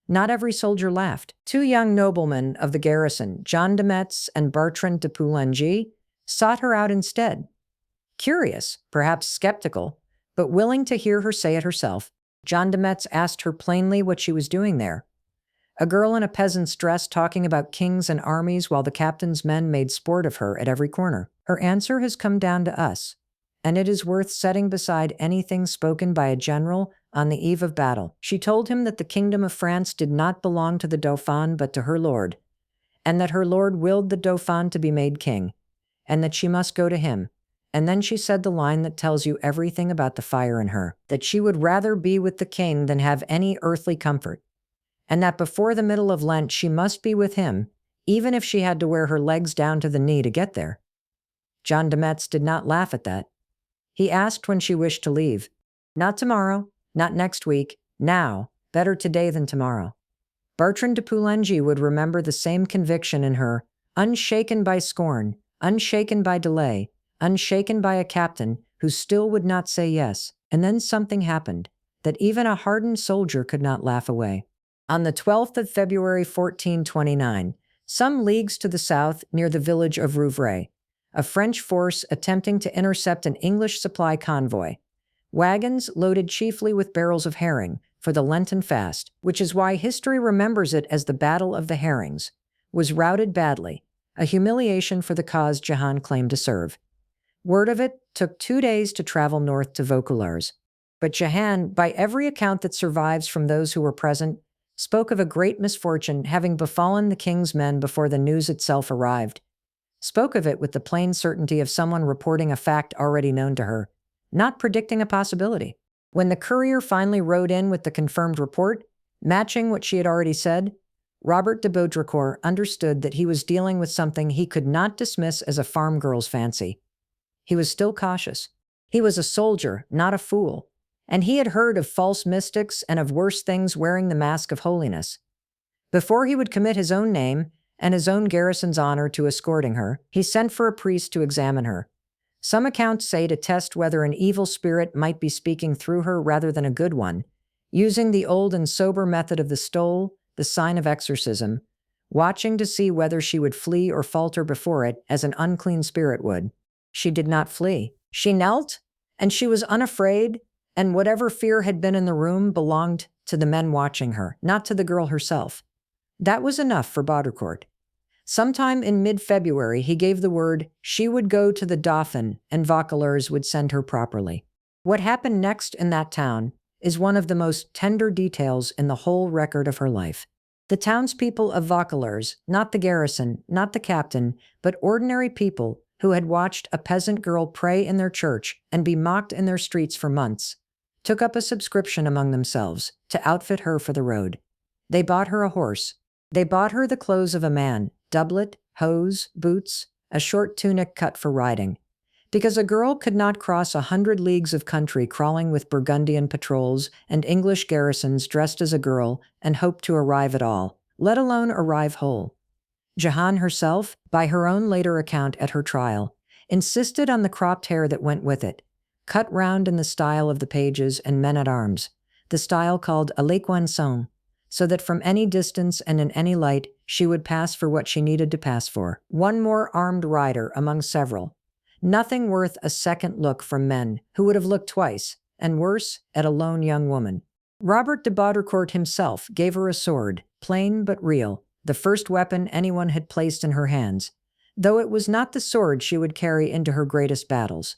Not every soldier laughed. Two young noblemen of the garrison, John de Metz and Bertrand de Poulengy, sought her out instead. Curious, perhaps skeptical, but willing to hear her say it herself, John de Metz asked her plainly what she was doing there. A girl in a peasant's dress talking about kings and armies while the captain's men made sport of her at every corner. Her answer has come down to us, and it is worth setting beside anything spoken by a general on the eve of battle. She told him that the kingdom of France did not belong to the Dauphin but to her lord, and that her lord willed the Dauphin to be made king, and that she must go to him. And then she said the line that tells you everything about the fire in her, that she would rather be with the king than have any earthly comfort, and that before the middle of Lent she must be with him, even if she had to wear her legs down to the knee to get there. John de Metz did not laugh at that. He asked when she wished to leave. Not tomorrow, not next week, now, better today than tomorrow. Bertrand de Poulengy would remember the same conviction in her, unshaken by scorn, unshaken by delay, unshaken by a captain who still would not say yes. And then something happened that even a hardened soldier could not laugh away. On the 12th of February 1429, some leagues to the south near the village of Rouvray, a French force attempting to intercept an English supply convoy, wagons loaded chiefly with barrels of herring for the Lenten fast, which is why history remembers it as the Battle of the Herrings, was routed badly, a humiliation for the cause Jehan claimed to serve. Word of it took 2 days to travel north to Vaucouleurs. But Jehan, by every account that survives from those who were present, spoke of a great misfortune having befallen the king's men before the news itself arrived. Spoke of it with the plain certainty of someone reporting a fact already known to her, not predicting a possibility. When the courier finally rode in with the confirmed report, matching what she had already said, Robert de Baudricourt understood that he was dealing with something he could not dismiss as a farm girl's fancy. He was still cautious. He was a soldier, not a fool, and he had heard of false mystics and of worse things wearing the mask of holiness. Before he would commit his own name and his own garrison's honor to escorting her, he sent for a priest to examine her. Some accounts say to test whether an evil spirit might be speaking through her rather than a good one, using the old and sober method of the stole, the sign of exorcism, watching to see whether she would flee or falter before it as an unclean spirit would. She did not flee. She knelt, and she was unafraid, and whatever fear had been in the room belonged to the men watching her, not to the girl herself. That was enough for Baudricourt. Sometime in mid-February, he gave the word she would go to the Dauphin and Vaucouleurs would send her properly. What happened next in that town is one of the most tender details in the whole record of her life. The townspeople of Vaucouleurs, not the garrison, not the captain, but ordinary people who had watched a peasant girl pray in their church and be mocked in their streets for months, took up a subscription among themselves to outfit her for the road. They bought her a horse. They bought her the clothes of a man, doublet, hose, boots, a short tunic cut for riding, because a girl could not cross 100 leagues of country crawling with Burgundian patrols and English garrisons dressed as a girl and hope to arrive at all, let alone arrive whole. Jehan herself, by her own later account at her trial, insisted on the cropped hair that went with it, cut round in the style of the pages and men-at-arms, the style called à l'équinson, so that from any distance and in any light she would pass for what she needed to pass for. One more armed rider among several. Nothing worth a second look from men who would have looked twice, and worse, at a lone young woman. Robert de Baudricourt himself gave her a sword, plain but real, the first weapon anyone had placed in her hands, though it was not the sword she would carry into her greatest battles.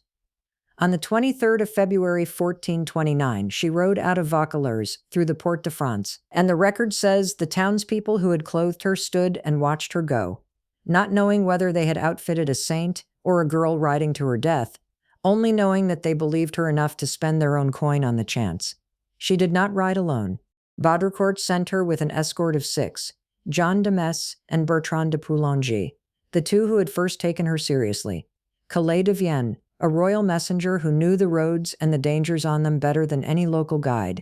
On the 23rd of February 1429, she rode out of Vaucouleurs through the Porte de France, and the record says the townspeople who had clothed her stood and watched her go, not knowing whether they had outfitted a saint or a girl riding to her death, only knowing that they believed her enough to spend their own coin on the chance. She did not ride alone. Baudricourt sent her with an escort of 6, John de Metz and Bertrand de Poulengy, the two who had first taken her seriously, Calais de Vienne, a royal messenger who knew the roads and the dangers on them better than any local guide,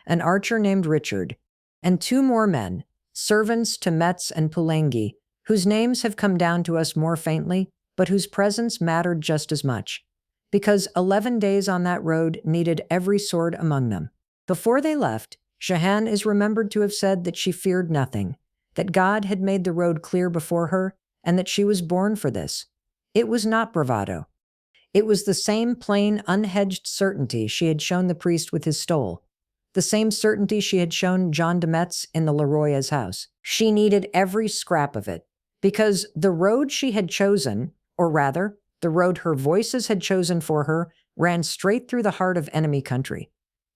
an archer named Richard, and 2 more men, servants to Metz and Poulengy, whose names have come down to us more faintly, but whose presence mattered just as much. Because 11 days on that road needed every sword among them. Before they left, Jehan is remembered to have said that she feared nothing, that God had made the road clear before her, and that she was born for this. It was not bravado. It was the same plain, unhedged certainty she had shown the priest with his stole, the same certainty she had shown John de Metz in the Leroy's house. She needed every scrap of it, because the road she had chosen, or rather, the road her voices had chosen for her, ran straight through the heart of enemy country.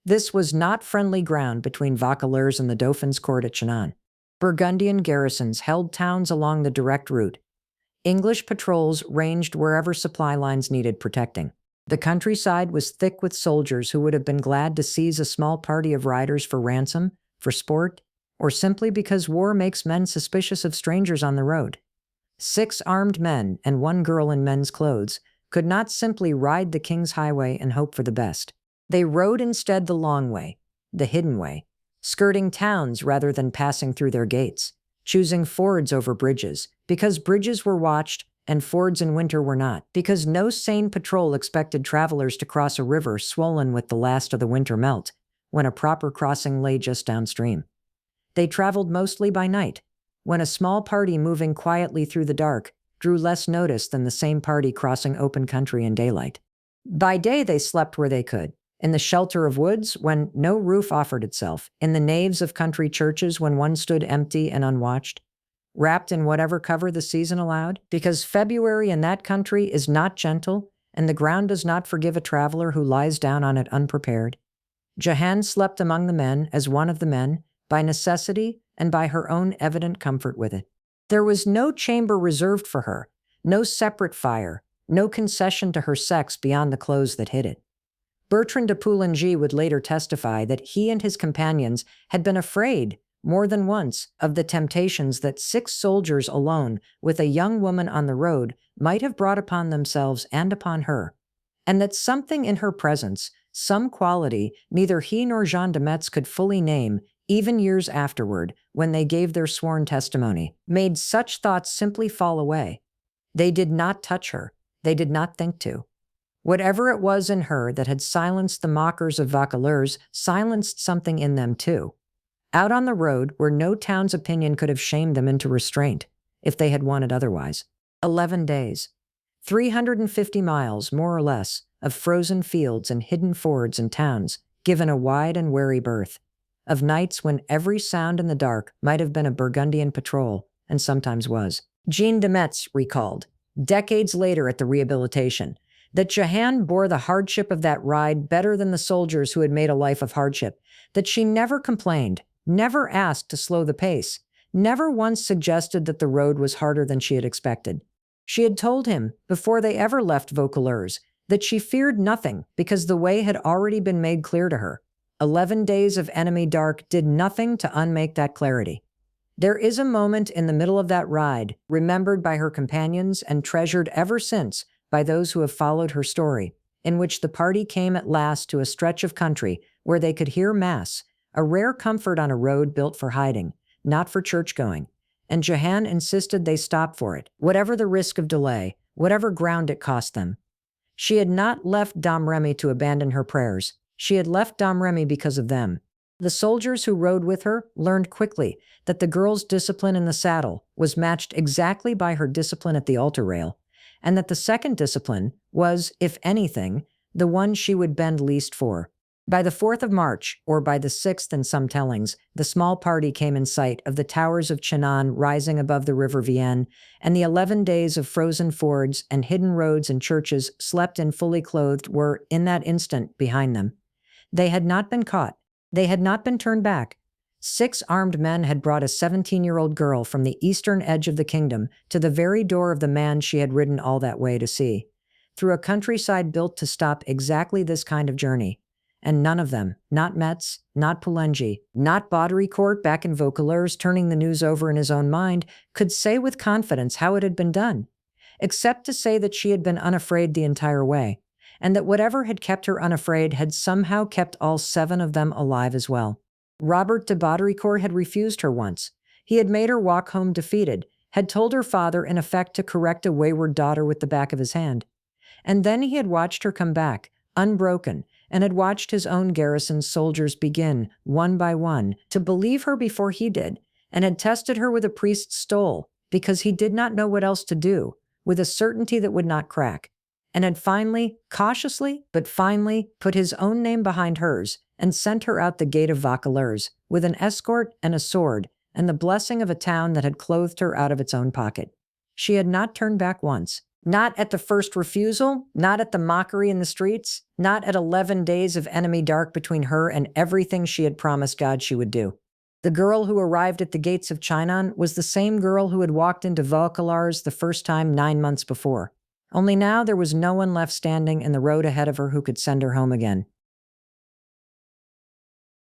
This was not friendly ground between Vaucouleurs and the Dauphin's court at Chinon. Burgundian garrisons held towns along the direct route. English patrols ranged wherever supply lines needed protecting. The countryside was thick with soldiers who would have been glad to seize a small party of riders for ransom, for sport, or simply because war makes men suspicious of strangers on the road. 6 armed men and 1 girl in men's clothes could not simply ride the king's highway and hope for the best. They rode instead the long way, the hidden way, skirting towns rather than passing through their gates, choosing fords over bridges, because bridges were watched and fords in winter were not, because no sane patrol expected travelers to cross a river swollen with the last of the winter melt, when a proper crossing lay just downstream. They traveled mostly by night, when a small party moving quietly through the dark drew less notice than the same party crossing open country in daylight. By day they slept where they could, in the shelter of woods when no roof offered itself, in the naves of country churches when one stood empty and unwatched, wrapped in whatever cover the season allowed, because February in that country is not gentle, and the ground does not forgive a traveler who lies down on it unprepared. Jehan slept among the men as one of the men, by necessity and by her own evident comfort with it. There was no chamber reserved for her, no separate fire, no concession to her sex beyond the clothes that hid it. Bertrand de Poulengy would later testify that he and his companions had been afraid, more than once, of the temptations that 6 soldiers alone, with a young woman on the road, might have brought upon themselves and upon her, and that something in her presence, some quality neither he nor Jean de Metz could fully name, even years afterward, when they gave their sworn testimony, made such thoughts simply fall away. They did not touch her. They did not think to. Whatever it was in her that had silenced the mockers of Vaucouleurs silenced something in them too. Out on the road, where no town's opinion could have shamed them into restraint, if they had wanted otherwise. 11 days. 350 miles, more or less, of frozen fields and hidden fords and towns, given a wide and wary berth. Of nights when every sound in the dark might have been a Burgundian patrol, and sometimes was. Jean de Metz recalled, decades later at the rehabilitation, that Jehan bore the hardship of that ride better than the soldiers who had made a life of hardship, that she never complained, never asked to slow the pace, never once suggested that the road was harder than she had expected. She had told him, before they ever left Vaucouleurs, that she feared nothing because the way had already been made clear to her. 11 days of enemy dark did nothing to unmake that clarity. There is a moment in the middle of that ride, remembered by her companions and treasured ever since by those who have followed her story, in which the party came at last to a stretch of country where they could hear Mass, a rare comfort on a road built for hiding, not for church-going, and Jehan insisted they stop for it, whatever the risk of delay, whatever ground it cost them. She had not left Domrémy to abandon her prayers. She had left Domrémy because of them. The soldiers who rode with her learned quickly that the girl's discipline in the saddle was matched exactly by her discipline at the altar rail, and that the second discipline was, if anything, the one she would bend least for. By the 4th of March, or by the 6th in some tellings, the small party came in sight of the towers of Chinon rising above the river Vienne, and the 11 days of frozen fords and hidden roads and churches slept in fully clothed were, in that instant, behind them. They had not been caught. They had not been turned back. 6 armed men had brought a 17-year-old girl from the eastern edge of the kingdom to the very door of the man she had ridden all that way to see, through a countryside built to stop exactly this kind of journey. And none of them, not Metz, not Poulengy, not Baudricourt back in Vaucouleurs turning the news over in his own mind, could say with confidence how it had been done, except to say that she had been unafraid the entire way, and that whatever had kept her unafraid had somehow kept all 7 of them alive as well. Robert de Baudricourt had refused her once. He had made her walk home defeated, had told her father in effect to correct a wayward daughter with the back of his hand. And then he had watched her come back, unbroken, and had watched his own garrison's soldiers begin, one by one, to believe her before he did, and had tested her with a priest's stole, because he did not know what else to do, with a certainty that would not crack, and had finally, cautiously, but finally, put his own name behind hers, and sent her out the gate of Vaucouleurs, with an escort and a sword, and the blessing of a town that had clothed her out of its own pocket. She had not turned back once. Not at the first refusal, not at the mockery in the streets, not at 11 days of enemy dark between her and everything she had promised God she would do. The girl who arrived at the gates of Chinon was the same girl who had walked into Vaucouleurs the first time 9 months before. Only now there was no one left standing in the road ahead of her who could send her home again.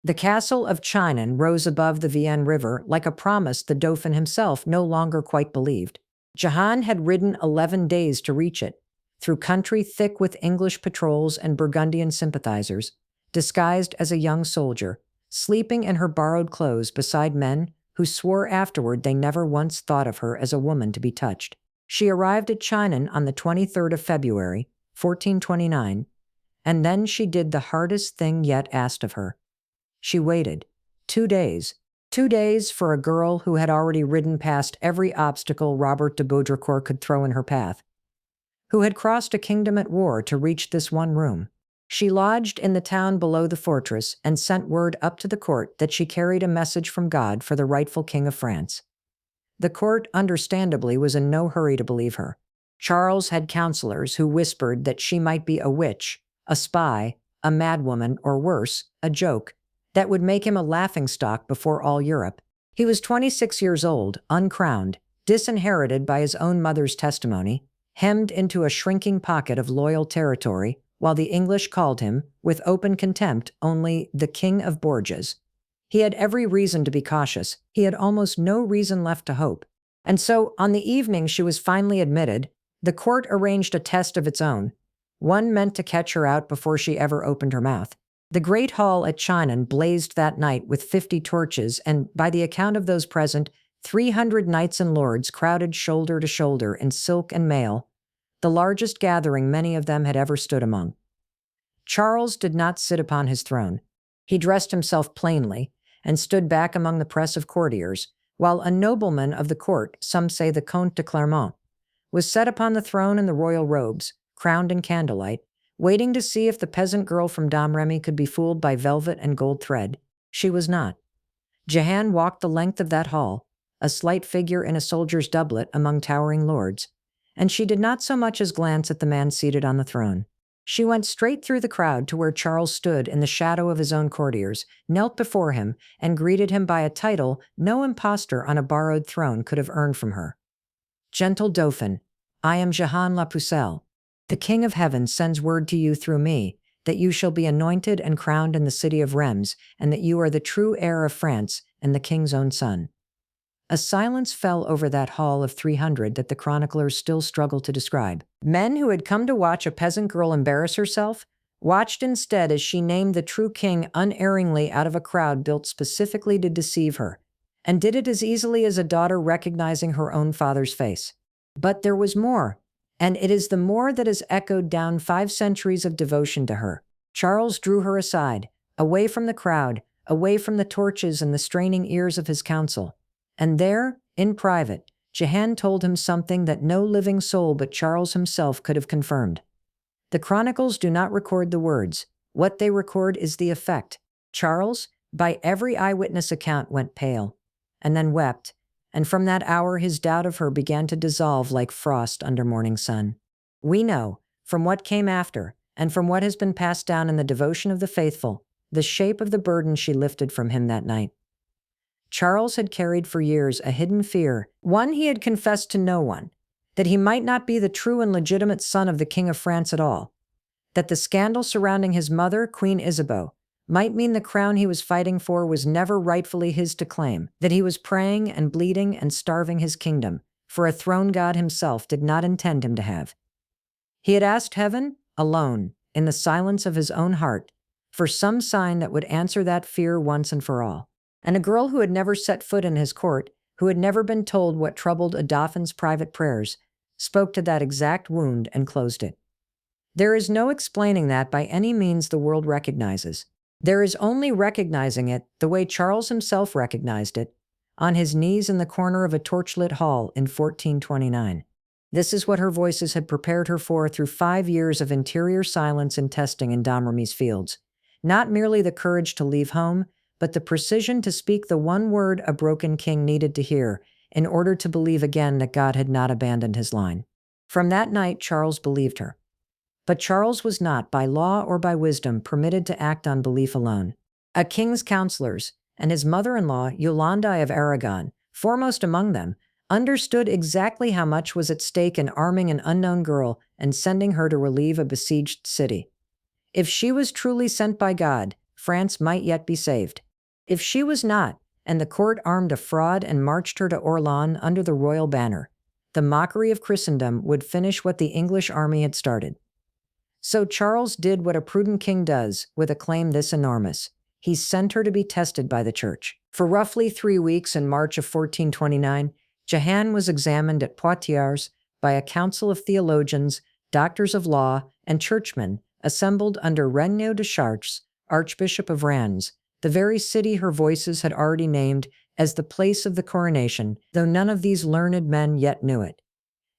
The castle of Chinon rose above the Vienne River like a promise the Dauphin himself no longer quite believed. Jehan had ridden 11 days to reach it, through country thick with English patrols and Burgundian sympathizers, disguised as a young soldier, sleeping in her borrowed clothes beside men who swore afterward they never once thought of her as a woman to be touched. She arrived at Chinon on the 23rd of February, 1429, and then she did the hardest thing yet asked of her. She waited 2 days. 2 days for a girl who had already ridden past every obstacle Robert de Baudricourt could throw in her path, who had crossed a kingdom at war to reach this one room. She lodged in the town below the fortress and sent word up to the court that she carried a message from God for the rightful king of France. The court, understandably, was in no hurry to believe her. Charles had counselors who whispered that she might be a witch, a spy, a madwoman, or worse, a joke, that would make him a laughingstock before all Europe. He was 26 years old, uncrowned, disinherited by his own mother's testimony, hemmed into a shrinking pocket of loyal territory, while the English called him, with open contempt, only the King of Bourges. He had every reason to be cautious. He had almost no reason left to hope. And so, on the evening she was finally admitted, the court arranged a test of its own, one meant to catch her out before she ever opened her mouth. The great hall at Chinon blazed that night with 50 torches, and, by the account of those present, 300 knights and lords crowded shoulder to shoulder in silk and mail, the largest gathering many of them had ever stood among. Charles did not sit upon his throne. He dressed himself plainly, and stood back among the press of courtiers, while a nobleman of the court, some say the Comte de Clermont, was set upon the throne in the royal robes, crowned in candlelight, waiting to see if the peasant girl from Domrémy could be fooled by velvet and gold thread. She was not. Jehan walked the length of that hall, a slight figure in a soldier's doublet among towering lords, and she did not so much as glance at the man seated on the throne. She went straight through the crowd to where Charles stood in the shadow of his own courtiers, knelt before him, and greeted him by a title no impostor on a borrowed throne could have earned from her. Gentle Dauphin, I am Jehan la Pucelle. The King of Heaven sends word to you through me, that you shall be anointed and crowned in the city of Reims, and that you are the true heir of France and the king's own son. A silence fell over that hall of 300 that the chroniclers still struggle to describe. Men who had come to watch a peasant girl embarrass herself, watched instead as she named the true king unerringly out of a crowd built specifically to deceive her, and did it as easily as a daughter recognizing her own father's face. But there was more. And it is the more that has echoed down 5 centuries of devotion to her. Charles drew her aside, away from the crowd, away from the torches and the straining ears of his council. And there, in private, Jehan told him something that no living soul but Charles himself could have confirmed. The chronicles do not record the words. What they record is the effect. Charles, by every eyewitness account, went pale, and then wept, and from that hour his doubt of her began to dissolve like frost under morning sun. We know, from what came after, and from what has been passed down in the devotion of the faithful, the shape of the burden she lifted from him that night. Charles had carried for years a hidden fear, one he had confessed to no one, that he might not be the true and legitimate son of the King of France at all, that the scandal surrounding his mother, Queen Isabeau, might mean the crown he was fighting for was never rightfully his to claim, that he was praying and bleeding and starving his kingdom for a throne God himself did not intend him to have. He had asked heaven, alone, in the silence of his own heart, for some sign that would answer that fear once and for all. And a girl who had never set foot in his court, who had never been told what troubled a Dauphin's private prayers, spoke to that exact wound and closed it. There is no explaining that by any means the world recognizes. There is only recognizing it the way Charles himself recognized it, on his knees in the corner of a torchlit hall in 1429. This is what her voices had prepared her for through 5 years of interior silence and testing in Domrémy's fields. Not merely the courage to leave home, but the precision to speak the one word a broken king needed to hear in order to believe again that God had not abandoned his line. From that night, Charles believed her. But Charles was not, by law or by wisdom, permitted to act on belief alone. A king's counselors, and his mother-in-law, Yolande of Aragon, foremost among them, understood exactly how much was at stake in arming an unknown girl and sending her to relieve a besieged city. If she was truly sent by God, France might yet be saved. If she was not, and the court armed a fraud and marched her to Orléans under the royal banner, the mockery of Christendom would finish what the English army had started. So Charles did what a prudent king does with a claim this enormous. He sent her to be tested by the church. For roughly 3 weeks in March of 1429, Jehan was examined at Poitiers by a council of theologians, doctors of law, and churchmen assembled under Regnault de Chartres, Archbishop of Rennes, the very city her voices had already named as the place of the coronation, though none of these learned men yet knew it.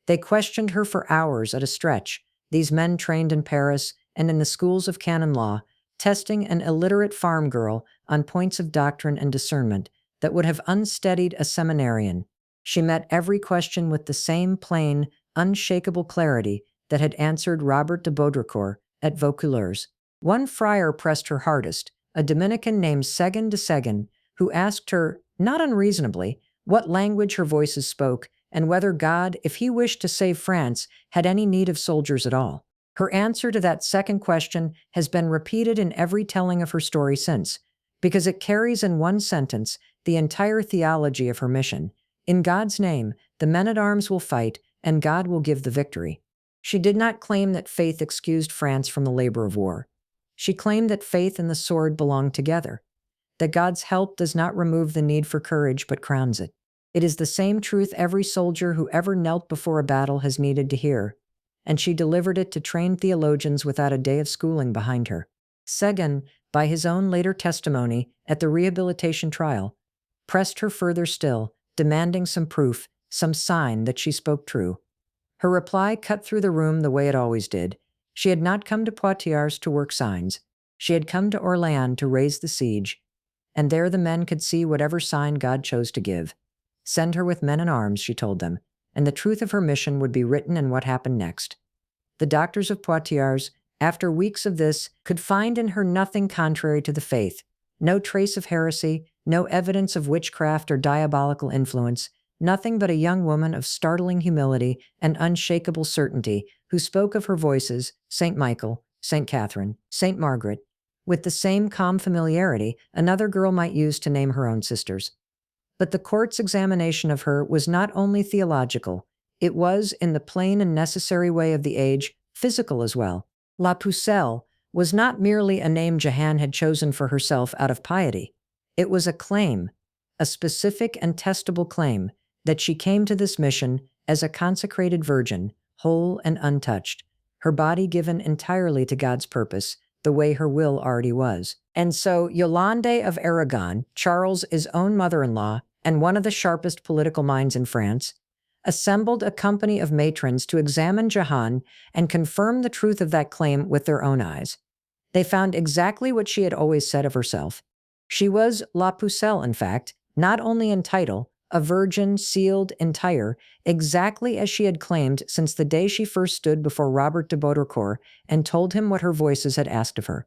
They questioned her for hours at a stretch, these men trained in Paris and in the schools of canon law, testing an illiterate farm girl on points of doctrine and discernment that would have unsteadied a seminarian. She met every question with the same plain, unshakable clarity that had answered Robert de Baudricourt at Vaucouleurs. One friar pressed her hardest, a Dominican named Séguin de Séguin, who asked her, not unreasonably, what language her voices spoke and whether God, if he wished to save France, had any need of soldiers at all. Her answer to that second question has been repeated in every telling of her story since, because it carries in one sentence the entire theology of her mission. In God's name, the men-at-arms will fight, and God will give the victory. She did not claim that faith excused France from the labor of war. She claimed that faith and the sword belong together, that God's help does not remove the need for courage but crowns it. It is the same truth every soldier who ever knelt before a battle has needed to hear, and she delivered it to trained theologians without a day of schooling behind her. Séguin, by his own later testimony at the rehabilitation trial, pressed her further still, demanding some proof, some sign that she spoke true. Her reply cut through the room the way it always did. She had not come to Poitiers to work signs. She had come to Orléans to raise the siege, and there the men could see whatever sign God chose to give. Send her with men in arms, she told them, and the truth of her mission would be written in what happened next. The doctors of Poitiers, after weeks of this, could find in her nothing contrary to the faith, no trace of heresy, no evidence of witchcraft or diabolical influence, nothing but a young woman of startling humility and unshakable certainty who spoke of her voices, St. Michael, St. Catherine, St. Margaret, with the same calm familiarity another girl might use to name her own sisters. But the court's examination of her was not only theological, it was, in the plain and necessary way of the age, physical as well. La Pucelle was not merely a name Jehan had chosen for herself out of piety. It was a claim, a specific and testable claim, that she came to this mission as a consecrated virgin, whole and untouched, her body given entirely to God's purpose, the way her will already was. And so Yolande of Aragon, Charles's own mother-in-law and one of the sharpest political minds in France, assembled a company of matrons to examine Jehan and confirm the truth of that claim with their own eyes. They found exactly what she had always said of herself. She was La Pucelle, in fact, not only in title, a virgin, sealed, entire, exactly as she had claimed since the day she first stood before Robert de Baudricourt and told him what her voices had asked of her.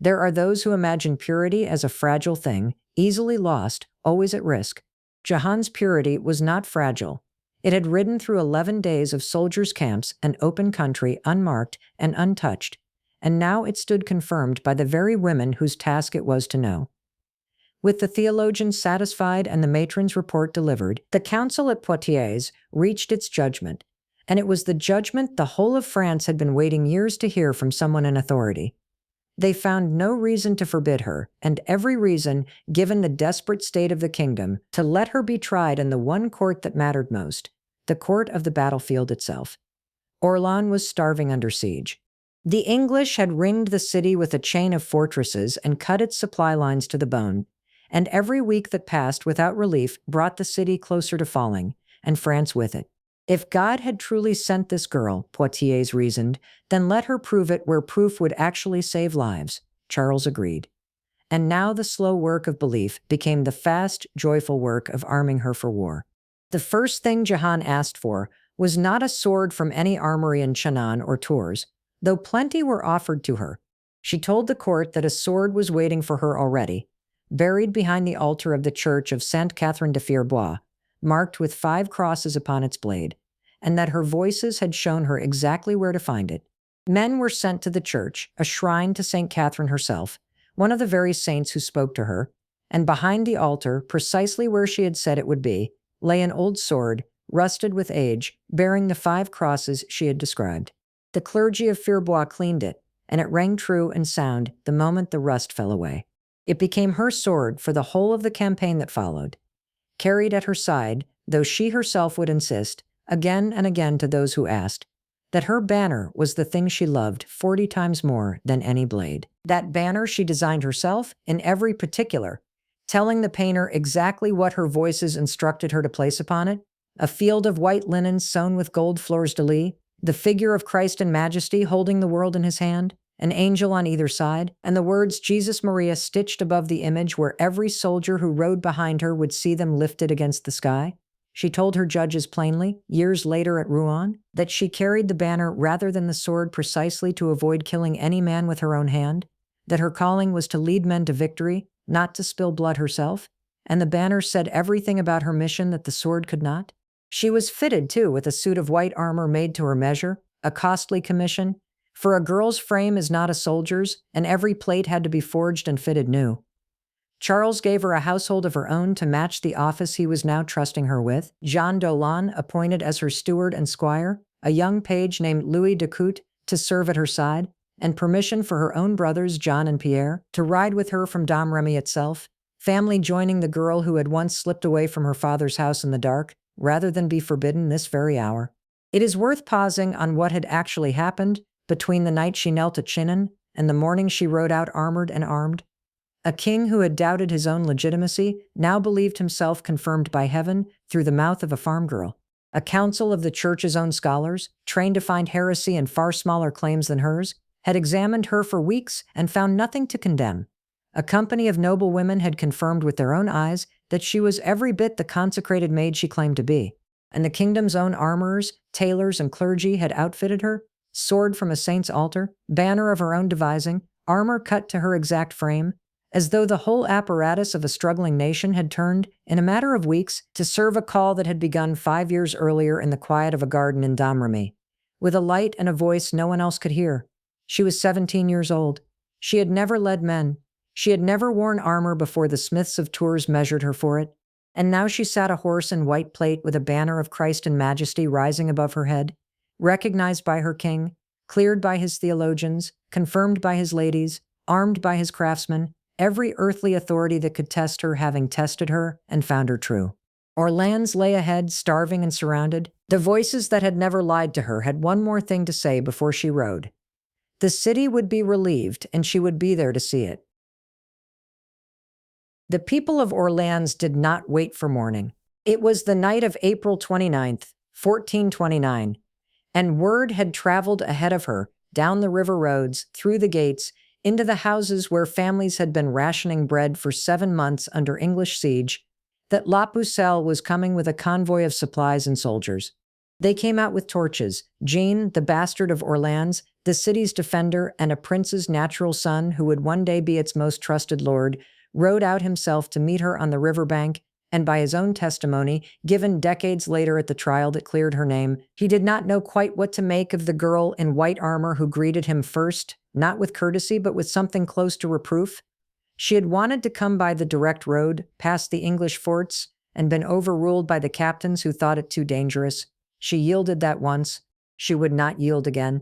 There are those who imagine purity as a fragile thing, easily lost, always at risk. Jehan's purity was not fragile. It had ridden through 11 days of soldiers' camps and open country unmarked and untouched, and now it stood confirmed by the very women whose task it was to know. With the theologians satisfied and the matron's report delivered, the council at Poitiers reached its judgment, and it was the judgment the whole of France had been waiting years to hear from someone in authority. They found no reason to forbid her, and every reason, given the desperate state of the kingdom, to let her be tried in the one court that mattered most, the court of the battlefield itself. Orléans was starving under siege. The English had ringed the city with a chain of fortresses and cut its supply lines to the bone, and every week that passed without relief brought the city closer to falling, and France with it. If God had truly sent this girl, Poitiers reasoned, then let her prove it where proof would actually save lives. Charles agreed. And now the slow work of belief became the fast, joyful work of arming her for war. The first thing Jehan asked for was not a sword from any armory in Chinon or Tours, though plenty were offered to her. She told the court that a sword was waiting for her already, buried behind the altar of the church of Sainte Catherine de Fierbois, marked with 5 crosses upon its blade, and that her voices had shown her exactly where to find it. Men were sent to the church, a shrine to St. Catherine herself, one of the very saints who spoke to her, and behind the altar, precisely where she had said it would be, lay an old sword, rusted with age, bearing the 5 crosses she had described. The clergy of Fierbois cleaned it, and it rang true and sound the moment the rust fell away. It became her sword for the whole of the campaign that followed. Carried at her side, though she herself would insist, again and again to those who asked, that her banner was the thing she loved 40 times more than any blade. That banner she designed herself in every particular, telling the painter exactly what her voices instructed her to place upon it: a field of white linen sewn with gold fleurs-de-lis, the figure of Christ in majesty holding the world in his hand, an angel on either side, and the words Jesus Maria stitched above the image where every soldier who rode behind her would see them lifted against the sky. She told her judges plainly, years later at Rouen, that she carried the banner rather than the sword precisely to avoid killing any man with her own hand, that her calling was to lead men to victory, not to spill blood herself, and the banner said everything about her mission that the sword could not. She was fitted, too, with a suit of white armor made to her measure, a costly commission, for a girl's frame is not a soldier's, and every plate had to be forged and fitted new. Charles gave her a household of her own to match the office he was now trusting her with. Jean d'Aulon appointed as her steward and squire, a young page named Louis de Coute to serve at her side, and permission for her own brothers John and Pierre to ride with her from Domrémy itself, family joining the girl who had once slipped away from her father's house in the dark, rather than be forbidden this very hour. It is worth pausing on what had actually happened between the night she knelt at Chinon and the morning she rode out armored and armed. A king who had doubted his own legitimacy now believed himself confirmed by heaven through the mouth of a farm girl. A council of the church's own scholars, trained to find heresy and far smaller claims than hers, had examined her for weeks and found nothing to condemn. A company of noble women had confirmed with their own eyes that she was every bit the consecrated maid she claimed to be, and the kingdom's own armorers, tailors, and clergy had outfitted her, sword from a saint's altar, banner of her own devising, armor cut to her exact frame, as though the whole apparatus of a struggling nation had turned, in a matter of weeks, to serve a call that had begun 5 years earlier in the quiet of a garden in Domrémy, with a light and a voice no one else could hear. She was 17 years old. She had never led men. She had never worn armor before the smiths of Tours measured her for it, and now she sat a horse in white plate with a banner of Christ in majesty rising above her head, recognized by her king, cleared by his theologians, confirmed by his ladies, armed by his craftsmen, every earthly authority that could test her having tested her and found her true. Orléans lay ahead, starving and surrounded. The voices that had never lied to her had one more thing to say before she rode. The city would be relieved, and she would be there to see it. The people of Orléans did not wait for morning. It was the night of April 29th, 1429, and word had traveled ahead of her, down the river roads, through the gates, into the houses where families had been rationing bread for 7 months under English siege, that La Pucelle was coming with a convoy of supplies and soldiers. They came out with torches. Jean, the bastard of Orléans, the city's defender and a prince's natural son who would one day be its most trusted lord, rode out himself to meet her on the riverbank, and by his own testimony, given decades later at the trial that cleared her name, he did not know quite what to make of the girl in white armor who greeted him first, not with courtesy but with something close to reproof. She had wanted to come by the direct road, past the English forts, and been overruled by the captains who thought it too dangerous. She yielded that once. She would not yield again.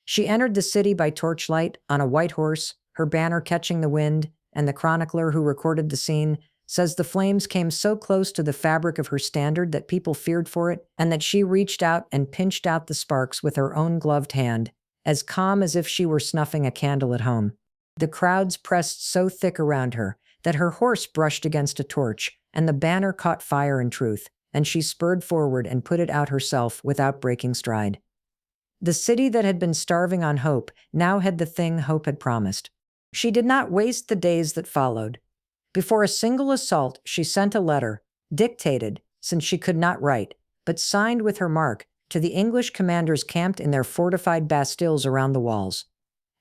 She entered the city by torchlight on a white horse, her banner catching the wind, and the chronicler who recorded the scene says the flames came so close to the fabric of her standard that people feared for it, and that she reached out and pinched out the sparks with her own gloved hand, as calm as if she were snuffing a candle at home. The crowds pressed so thick around her that her horse brushed against a torch, and the banner caught fire in truth, and she spurred forward and put it out herself without breaking stride. The city that had been starving on hope now had the thing hope had promised. She did not waste the days that followed. Before a single assault, she sent a letter, dictated, since she could not write, but signed with her mark, to the English commanders camped in their fortified bastilles around the walls.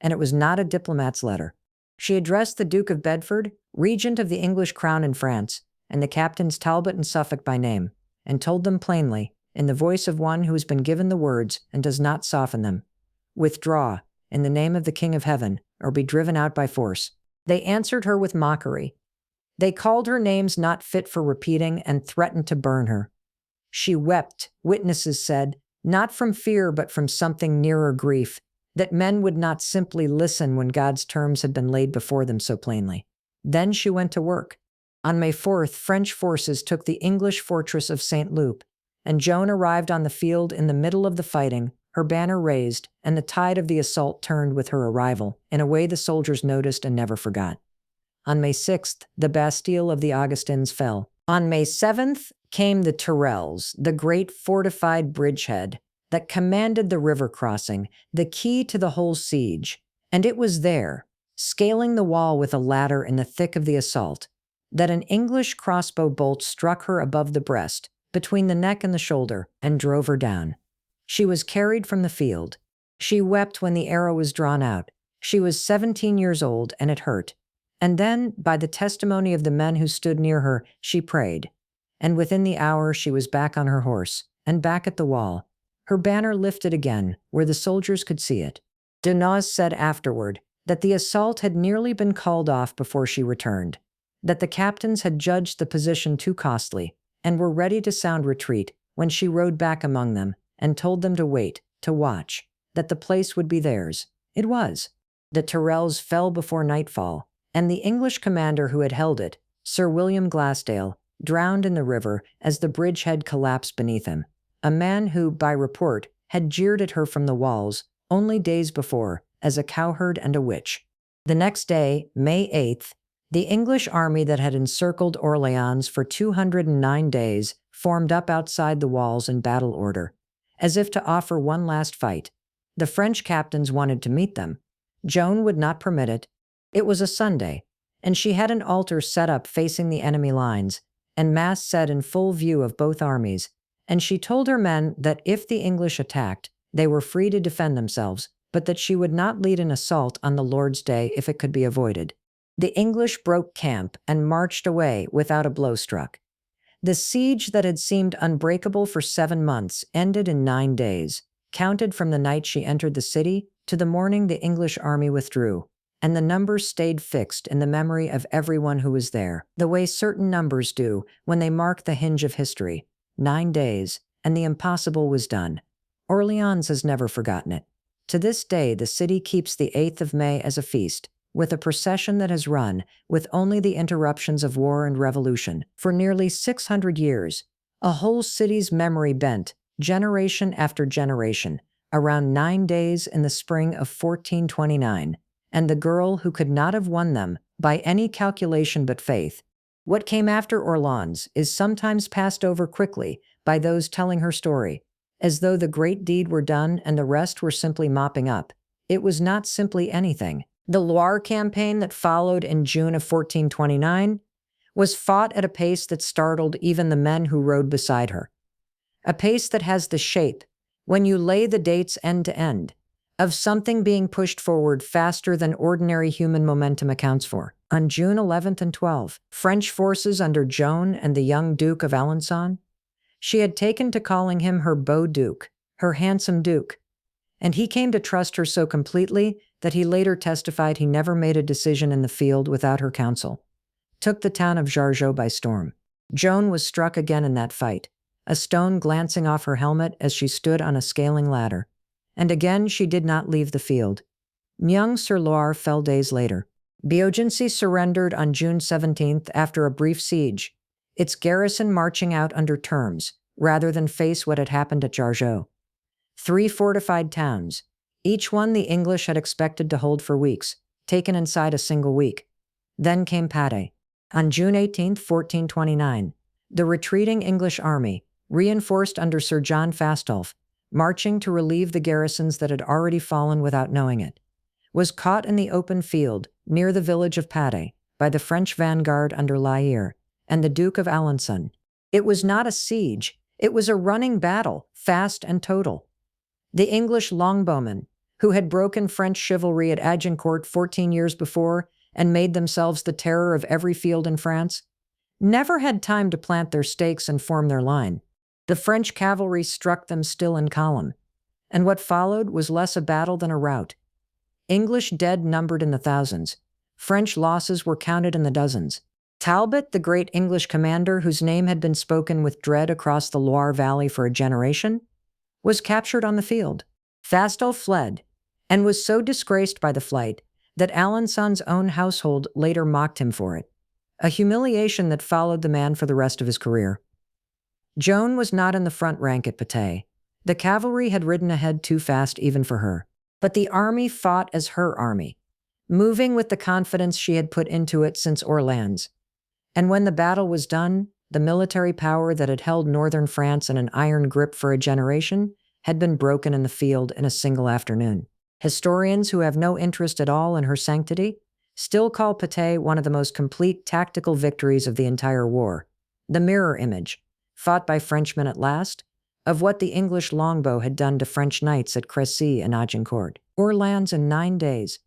And it was not a diplomat's letter. She addressed the Duke of Bedford, regent of the English crown in France, and the captains Talbot and Suffolk by name, and told them plainly, in the voice of one who has been given the words and does not soften them, "Withdraw, in the name of the King of Heaven, or be driven out by force." They answered her with mockery. They called her names not fit for repeating and threatened to burn her. She wept, witnesses said, not from fear but from something nearer grief, that men would not simply listen when God's terms had been laid before them so plainly. Then she went to work. On May 4th, French forces took the English fortress of St. Loup, and Joan arrived on the field in the middle of the fighting, her banner raised, and the tide of the assault turned with her arrival, in a way the soldiers noticed and never forgot. On May 6th, the Bastille of the Augustins fell. On May 7th came the Tourelles, the great fortified bridgehead that commanded the river crossing, the key to the whole siege. And it was there, scaling the wall with a ladder in the thick of the assault, that an English crossbow bolt struck her above the breast, between the neck and the shoulder, and drove her down. She was carried from the field. She wept when the arrow was drawn out. She was 17 years old, and it hurt. And then, by the testimony of the men who stood near her, she prayed. And within the hour she was back on her horse, and back at the wall, her banner lifted again, where the soldiers could see it. Denaz said afterward that the assault had nearly been called off before she returned, that the captains had judged the position too costly, and were ready to sound retreat when she rode back among them and told them to wait, to watch, that the place would be theirs. It was. The Tourelles fell before nightfall, and the English commander who had held it, Sir William Glassdale, drowned in the river as the bridgehead collapsed beneath him, a man who, by report, had jeered at her from the walls only days before as a cowherd and a witch. The next day, May 8th, the English army that had encircled Orleans for 209 days formed up outside the walls in battle order, as if to offer one last fight. The French captains wanted to meet them. Joan would not permit it. It was a Sunday, and she had an altar set up facing the enemy lines, and mass said in full view of both armies, and she told her men that if the English attacked, they were free to defend themselves, but that she would not lead an assault on the Lord's Day if it could be avoided. The English broke camp and marched away without a blow struck. The siege that had seemed unbreakable for 7 months ended in 9 days, counted from the night she entered the city to the morning the English army withdrew, and the numbers stayed fixed in the memory of everyone who was there, the way certain numbers do when they mark the hinge of history. 9 days, and the impossible was done. Orleans has never forgotten it. To this day, the city keeps the 8th of May as a feast, with a procession that has run, with only the interruptions of war and revolution, for nearly 600 years, a whole city's memory bent, generation after generation, around 9 days in the spring of 1429, and the girl who could not have won them by any calculation but faith. What came after Orleans is sometimes passed over quickly by those telling her story, as though the great deed were done and the rest were simply mopping up. It was not simply anything. The Loire campaign that followed in June of 1429 was fought at a pace that startled even the men who rode beside her. A pace that has the shape, when you lay the dates end to end, of something being pushed forward faster than ordinary human momentum accounts for. On June 11th and 12th, French forces under Joan and the young Duke of Alençon, she had taken to calling him her beau duke, her handsome duke, and he came to trust her so completely that he later testified he never made a decision in the field without her counsel. Took the town of Jargeau by storm. Joan was struck again in that fight, a stone glancing off her helmet as she stood on a scaling ladder, and again she did not leave the field. Meung-sur-Loire fell days later. Beaugency surrendered on June 17th after a brief siege, its garrison marching out under terms, rather than face what had happened at Jargeau. 3 fortified towns, each one the English had expected to hold for weeks, taken inside a single week. Then came Patay. On June 18, 1429, the retreating English army, reinforced under Sir John Fastolf, marching to relieve the garrisons that had already fallen without knowing it, was caught in the open field near the village of Patay by the French vanguard under La Hire and the Duke of Alençon. It was not a siege, it was a running battle, fast and total. The English longbowmen, who had broken French chivalry at Agincourt 14 years before and made themselves the terror of every field in France, never had time to plant their stakes and form their line. The French cavalry struck them still in column, and what followed was less a battle than a rout. English dead numbered in the thousands. French losses were counted in the dozens. Talbot, the great English commander whose name had been spoken with dread across the Loire Valley for a generation, was captured on the field. Fastolf fled, and was so disgraced by the flight that Alençon's own household later mocked him for it, a humiliation that followed the man for the rest of his career. Joan was not in the front rank at Patay. The cavalry had ridden ahead too fast even for her. But the army fought as her army, moving with the confidence she had put into it since Orléans. And when the battle was done, the military power that had held northern France in an iron grip for a generation had been broken in the field in a single afternoon. Historians who have no interest at all in her sanctity still call Patay one of the most complete tactical victories of the entire war, the mirror image, fought by Frenchmen at last, of what the English longbow had done to French knights at Crécy and Agincourt. Orléans in 9 days.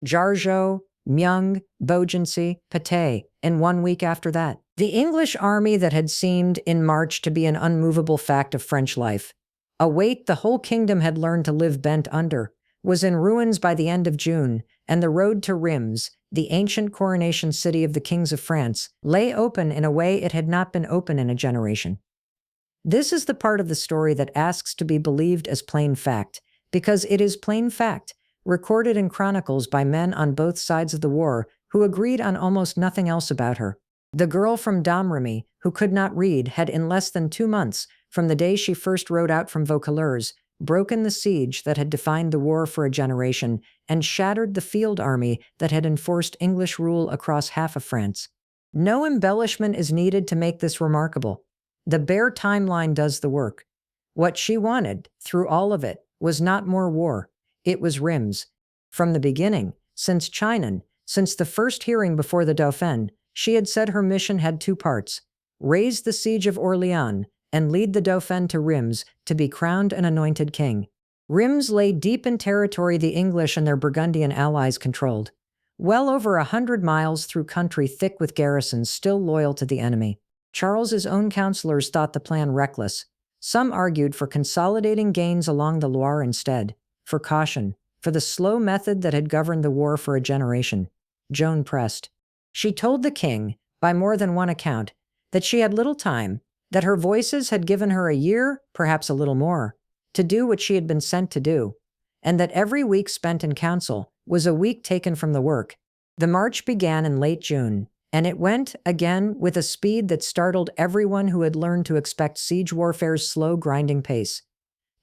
Jargeau, Meung, Beaugency, Patay in 1 week after that. The English army that had seemed in March to be an unmovable fact of French life, a weight the whole kingdom had learned to live bent under, was in ruins by the end of June, and the road to Rheims, the ancient coronation city of the kings of France, lay open in a way it had not been open in a generation. This is the part of the story that asks to be believed as plain fact, because it is plain fact, recorded in chronicles by men on both sides of the war who agreed on almost nothing else about her. The girl from Domrémy, who could not read, had in less than 2 months, from the day she first rode out from Vaucouleurs, broken the siege that had defined the war for a generation and shattered the field army that had enforced English rule across half of France. No embellishment is needed to make this remarkable. The bare timeline does the work. What she wanted, through all of it, was not more war. It was Rheims. From the beginning, since Chinon, since the first hearing before the Dauphin, she had said her mission had 2 parts: raise the siege of Orléans and lead the Dauphin to Rheims to be crowned and anointed king. Rheims lay deep in territory the English and their Burgundian allies controlled, well over 100 miles through country thick with garrisons still loyal to the enemy. Charles's own counselors thought the plan reckless. Some argued for consolidating gains along the Loire instead, for caution, for the slow method that had governed the war for a generation. Joan pressed. She told the king, by more than one account, that she had little time, that her voices had given her a year, perhaps a little more, to do what she had been sent to do, and that every week spent in council was a week taken from the work. The march began in late June, and it went, again, with a speed that startled everyone who had learned to expect siege warfare's slow, grinding pace.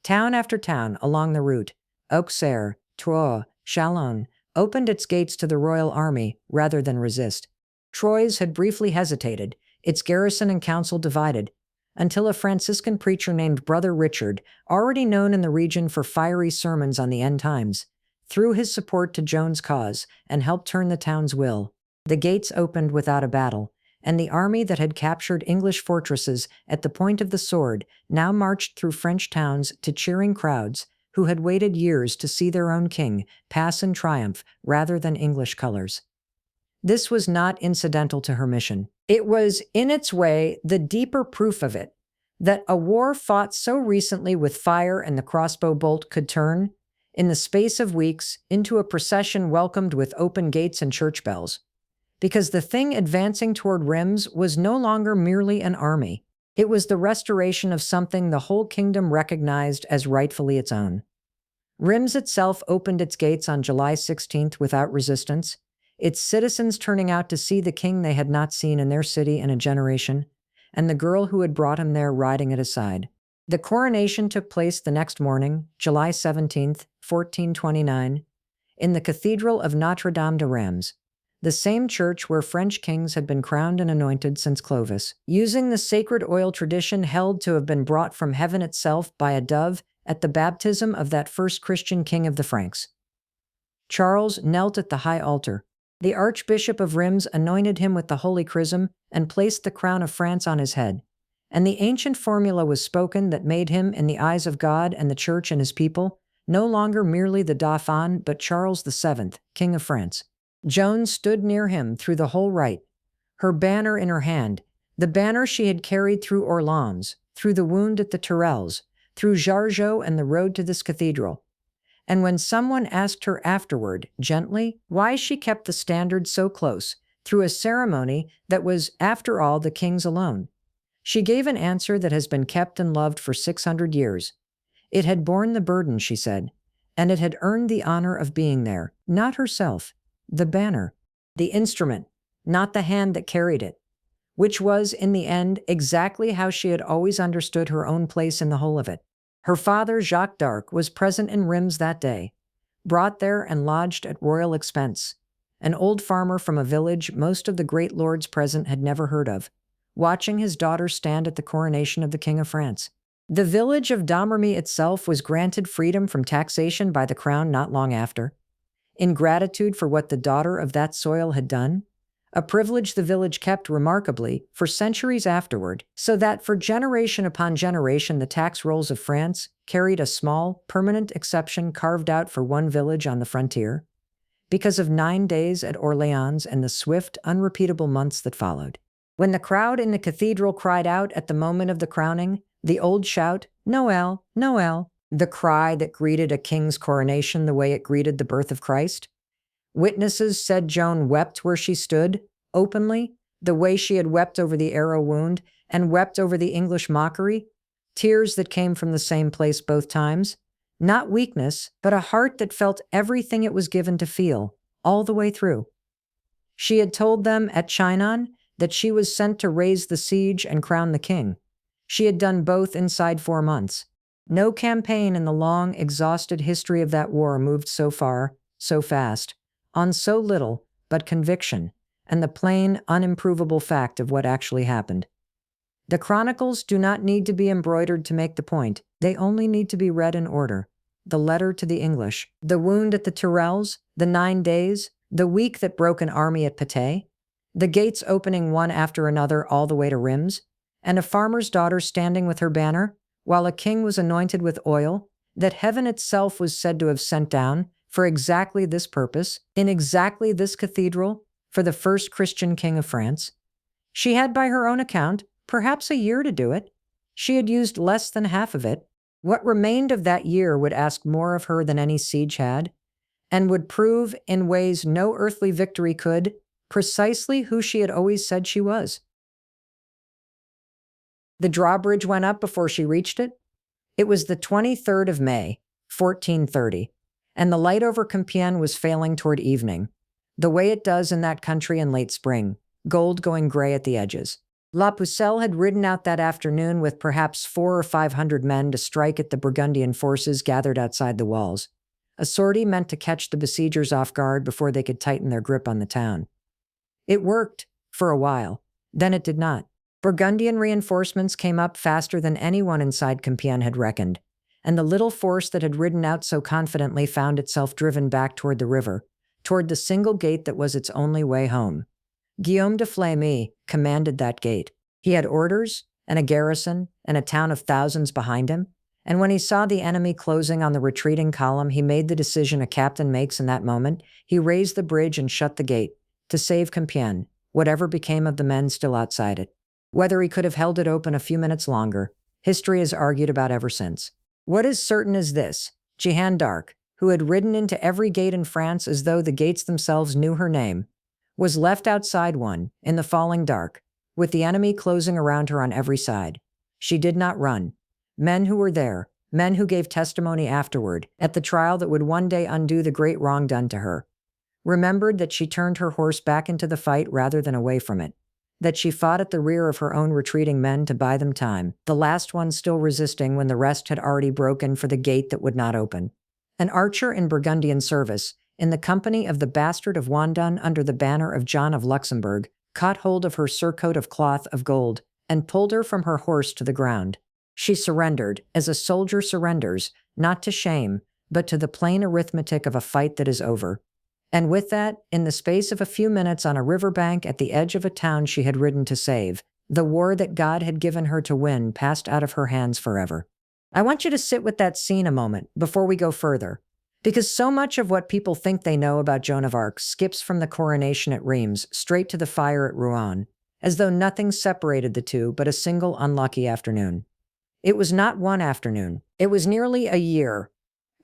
Town after town along the route, Auxerre, Troyes, Chalon, opened its gates to the royal army rather than resist. Troyes had briefly hesitated, its garrison and council divided, until a Franciscan preacher named Brother Richard, already known in the region for fiery sermons on the end times, threw his support to Joan's cause and helped turn the town's will. The gates opened without a battle, and the army that had captured English fortresses at the point of the sword now marched through French towns to cheering crowds who had waited years to see their own king pass in triumph rather than English colors. This was not incidental to her mission. It was, in its way, the deeper proof of it, that a war fought so recently with fire and the crossbow bolt could turn, in the space of weeks, into a procession welcomed with open gates and church bells. Because the thing advancing toward Rheims was no longer merely an army. It was the restoration of something the whole kingdom recognized as rightfully its own. Reims itself opened its gates on July 16th without resistance, its citizens turning out to see the king they had not seen in their city in a generation, and the girl who had brought him there riding at his side. The coronation took place the next morning, July 17th, 1429, in the Cathedral of Notre-Dame de Reims, the same church where French kings had been crowned and anointed since Clovis, using the sacred oil tradition held to have been brought from heaven itself by a dove at the baptism of that first Christian king of the Franks. Charles knelt at the high altar. The Archbishop of Reims anointed him with the Holy Chrism and placed the crown of France on his head. And the ancient formula was spoken that made him, in the eyes of God and the Church and his people, no longer merely the Dauphin, but Charles VII, King of France. Joan stood near him through the whole rite, her banner in her hand, the banner she had carried through Orleans, through the wound at the Tourelles, through Jargeau and the road to this cathedral. And when someone asked her afterward, gently, why she kept the standard so close, through a ceremony that was, after all, the king's alone, she gave an answer that has been kept and loved for 600 years. It had borne the burden, she said, and it had earned the honor of being there, not herself, the banner, the instrument, not the hand that carried it, which was, in the end, exactly how she had always understood her own place in the whole of it. Her father, Jacques d'Arc, was present in Reims that day, brought there and lodged at royal expense, an old farmer from a village most of the great lords present had never heard of, watching his daughter stand at the coronation of the King of France. The village of Domrémy itself was granted freedom from taxation by the crown not long after, in gratitude for what the daughter of that soil had done, a privilege the village kept remarkably for centuries afterward, so that for generation upon generation the tax rolls of France carried a small, permanent exception carved out for one village on the frontier, because of 9 days at Orleans and the swift, unrepeatable months that followed. When the crowd in the cathedral cried out at the moment of the crowning, the old shout, "Noel, Noel," the cry that greeted a king's coronation the way it greeted the birth of Christ. Witnesses said Joan wept where she stood, openly, the way she had wept over the arrow wound and wept over the English mockery, tears that came from the same place both times. Not weakness, but a heart that felt everything it was given to feel, all the way through. She had told them at Chinon that she was sent to raise the siege and crown the king. She had done both inside 4 months. No campaign in the long, exhausted history of that war moved so far, so fast, on so little, but conviction, and the plain, unimprovable fact of what actually happened. The chronicles do not need to be embroidered to make the point. They only need to be read in order. The letter to the English, the wound at the Tourelles, the 9 days, the week that broke an army at Patay, the gates opening one after another all the way to Reims, and a farmer's daughter standing with her banner, while a king was anointed with oil, that heaven itself was said to have sent down for exactly this purpose, in exactly this cathedral, for the first Christian king of France. She had, by her own account, perhaps a year to do it. She had used less than half of it. What remained of that year would ask more of her than any siege had, and would prove, in ways no earthly victory could, precisely who she had always said she was. The drawbridge went up before she reached it. It was the 23rd of May, 1430, and the light over Compiègne was failing toward evening, the way it does in that country in late spring, gold going gray at the edges. La Pucelle had ridden out that afternoon with perhaps 400 or 500 men to strike at the Burgundian forces gathered outside the walls, a sortie meant to catch the besiegers off guard before they could tighten their grip on the town. It worked, for a while. Then it did not. Burgundian reinforcements came up faster than anyone inside Compiègne had reckoned, and the little force that had ridden out so confidently found itself driven back toward the river, toward the single gate that was its only way home. Guillaume de Flamey commanded that gate. He had orders, and a garrison, and a town of thousands behind him, and when he saw the enemy closing on the retreating column, he made the decision a captain makes in that moment. He raised the bridge and shut the gate, to save Compiègne, whatever became of the men still outside it. Whether he could have held it open a few minutes longer, history has argued about ever since. What is certain is this: Jeanne d'Arc, who had ridden into every gate in France as though the gates themselves knew her name, was left outside one, in the falling dark, with the enemy closing around her on every side. She did not run. Men who were there, men who gave testimony afterward, at the trial that would one day undo the great wrong done to her, remembered that she turned her horse back into the fight rather than away from it, that she fought at the rear of her own retreating men to buy them time, the last one still resisting when the rest had already broken for the gate that would not open. An archer in Burgundian service, in the company of the bastard of Wandon under the banner of John of Luxembourg, caught hold of her surcoat of cloth of gold and pulled her from her horse to the ground. She surrendered, as a soldier surrenders, not to shame, but to the plain arithmetic of a fight that is over. And with that, in the space of a few minutes on a riverbank at the edge of a town she had ridden to save, the war that God had given her to win passed out of her hands forever. I want you to sit with that scene a moment before we go further, because so much of what people think they know about Joan of Arc skips from the coronation at Reims straight to the fire at Rouen, as though nothing separated the two but a single unlucky afternoon. It was not one afternoon. It was nearly a year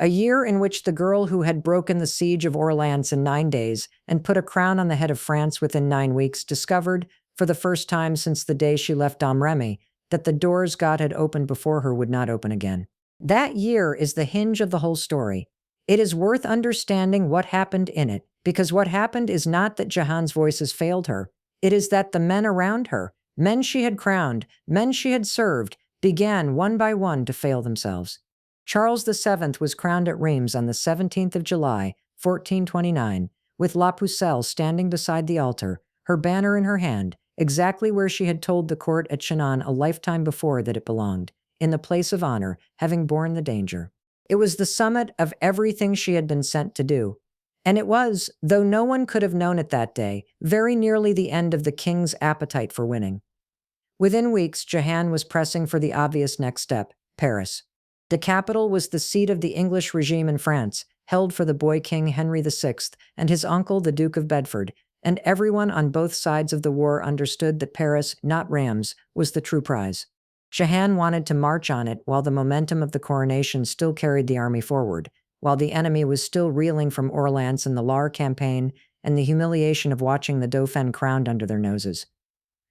in which the girl who had broken the siege of Orleans in 9 days and put a crown on the head of France within 9 weeks discovered, for the first time since the day she left Domrémy, that the doors God had opened before her would not open again. That year is the hinge of the whole story. It is worth understanding what happened in it, because what happened is not that Jehan's voices failed her. It is that the men around her, men she had crowned, men she had served, began one by one to fail themselves. Charles VII was crowned at Reims on the 17th of July, 1429, with La Pucelle standing beside the altar, her banner in her hand, exactly where she had told the court at Chinon a lifetime before that it belonged, in the place of honor, having borne the danger. It was the summit of everything she had been sent to do. And it was, though no one could have known it that day, very nearly the end of the king's appetite for winning. Within weeks, Jehan was pressing for the obvious next step, Paris. The capital was the seat of the English regime in France, held for the boy King Henry VI and his uncle the Duke of Bedford, and everyone on both sides of the war understood that Paris, not Reims, was the true prize. Jehan wanted to march on it while the momentum of the coronation still carried the army forward, while the enemy was still reeling from Orleans and the Loire campaign and the humiliation of watching the Dauphin crowned under their noses.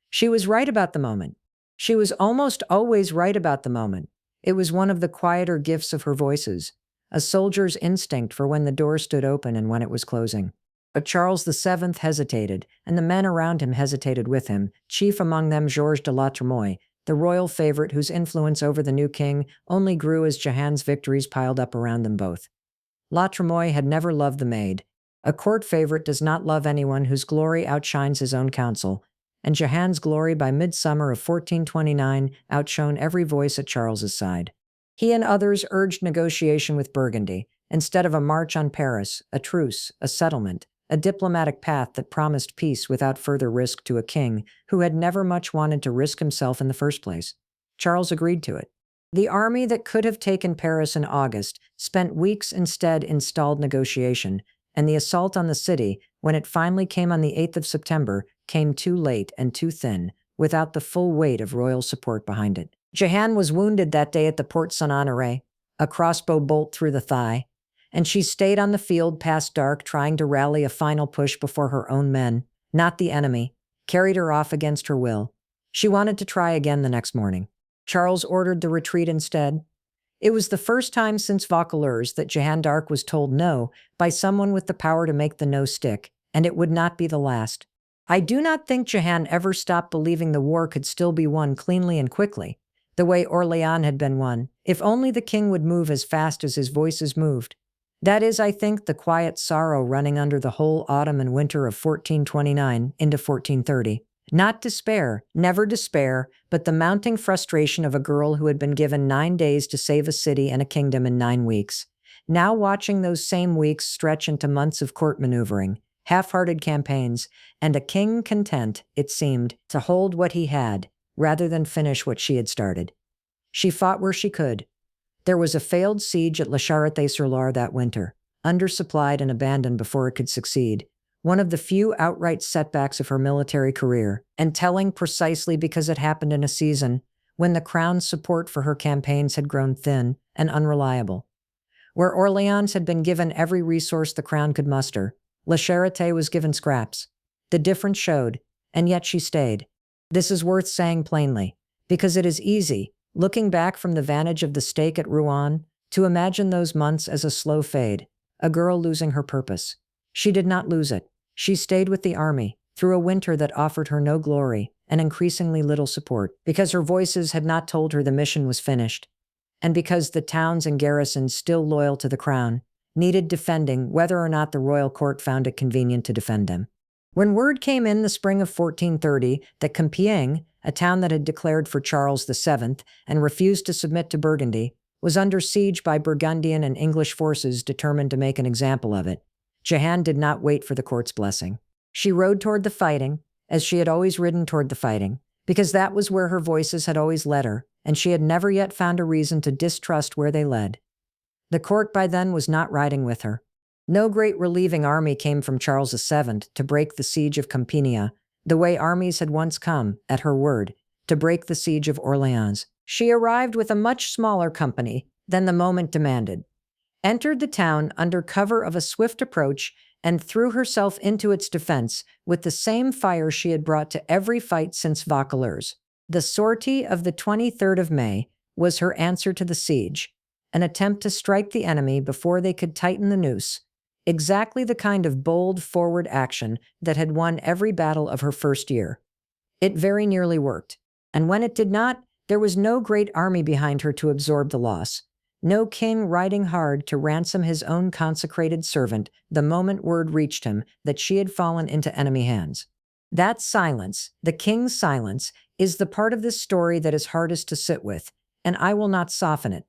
She was right about the moment. She was almost always right about the moment. It was one of the quieter gifts of her voices, a soldier's instinct for when the door stood open and when it was closing. But Charles VII hesitated, and the men around him hesitated with him, chief among them Georges de la Tremoille, the royal favorite whose influence over the new king only grew as Jehan's victories piled up around them both. La Tremoille had never loved the Maid. A court favorite does not love anyone whose glory outshines his own counsel, and Jehan's glory by midsummer of 1429 outshone every voice at Charles's side. He and others urged negotiation with Burgundy, instead of a march on Paris, a truce, a settlement, a diplomatic path that promised peace without further risk to a king who had never much wanted to risk himself in the first place. Charles agreed to it. The army that could have taken Paris in August spent weeks instead in stalled negotiation, and the assault on the city, when it finally came on the 8th of September, came too late and too thin, without the full weight of royal support behind it. Jehan was wounded that day at the Porte Saint-Honoré, a crossbow bolt through the thigh, and she stayed on the field past dark trying to rally a final push before her own men, not the enemy, carried her off against her will. She wanted to try again the next morning. Charles ordered the retreat instead. It was the first time since Vaucouleurs that Jehan d'Arc was told no by someone with the power to make the no stick, and it would not be the last. I do not think Jehan ever stopped believing the war could still be won cleanly and quickly, the way Orléans had been won, if only the king would move as fast as his voices moved. That is, I think, the quiet sorrow running under the whole autumn and winter of 1429 into 1430. Not despair, never despair, but the mounting frustration of a girl who had been given 9 days to save a city and a kingdom in 9 weeks, now watching those same weeks stretch into months of court maneuvering, half-hearted campaigns, and a king content, it seemed, to hold what he had, rather than finish what she had started. She fought where she could. There was a failed siege at La Charité-sur-Loire that winter, undersupplied and abandoned before it could succeed, one of the few outright setbacks of her military career, and telling precisely because it happened in a season when the crown's support for her campaigns had grown thin and unreliable. Where Orléans had been given every resource the crown could muster, La Charité was given scraps. The difference showed, and yet she stayed. This is worth saying plainly, because it is easy, looking back from the vantage of the stake at Rouen, to imagine those months as a slow fade, a girl losing her purpose. She did not lose it. She stayed with the army, through a winter that offered her no glory and increasingly little support, because her voices had not told her the mission was finished, and because the towns and garrisons still loyal to the crown needed defending whether or not the royal court found it convenient to defend them. When word came in the spring of 1430 that Compiègne, a town that had declared for Charles VII and refused to submit to Burgundy, was under siege by Burgundian and English forces determined to make an example of it, Jehanne did not wait for the court's blessing. She rode toward the fighting, as she had always ridden toward the fighting, because that was where her voices had always led her, and she had never yet found a reason to distrust where they led. The court by then was not riding with her. No great relieving army came from Charles VII to break the siege of Compiègne, the way armies had once come, at her word, to break the siege of Orléans. She arrived with a much smaller company than the moment demanded, entered the town under cover of a swift approach, and threw herself into its defense with the same fire she had brought to every fight since Vaucouleurs. The sortie of the 23rd of May was her answer to the siege, an attempt to strike the enemy before they could tighten the noose, exactly the kind of bold forward action that had won every battle of her first year. It very nearly worked, and when it did not, there was no great army behind her to absorb the loss, no king riding hard to ransom his own consecrated servant the moment word reached him that she had fallen into enemy hands. That silence, the king's silence, is the part of this story that is hardest to sit with, and I will not soften it,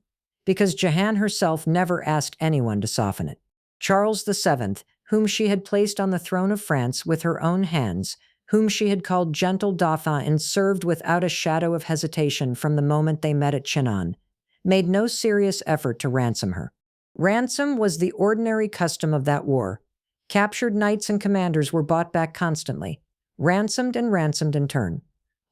because Jehanne herself never asked anyone to soften it. Charles VII, whom she had placed on the throne of France with her own hands, whom she had called gentle Dauphin and served without a shadow of hesitation from the moment they met at Chinon, made no serious effort to ransom her. Ransom was the ordinary custom of that war. Captured knights and commanders were bought back constantly, ransomed in turn.